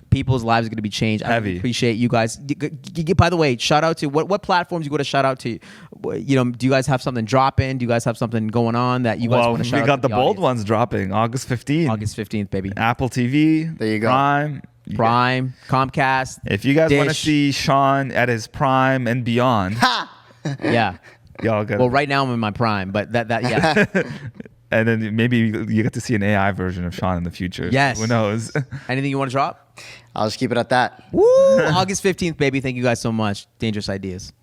S1: people's lives are going to be changed. I really appreciate you guys. By the way, shout out to what platforms you go to shout out to. Do you guys have something dropping? Do you guys have something going on that you guys want to shout out?
S3: We got
S1: to
S3: the bold ones dropping August 15th.
S1: August 15th, baby.
S3: Apple TV.
S2: There you go.
S1: Prime, Comcast.
S3: If you guys want to
S1: Dish.
S3: see Shawn at his prime and beyond,
S1: Yeah.
S3: y'all got.
S1: Well, right now I'm in my prime, but that yeah.
S3: And then maybe you get to see an AI version of Shawn in the future.
S1: Yes.
S3: Who knows?
S1: Anything you want to drop?
S2: I'll just keep it at that.
S1: Woo! August 15th, baby. Thank you guys so much. Dangerous ideas.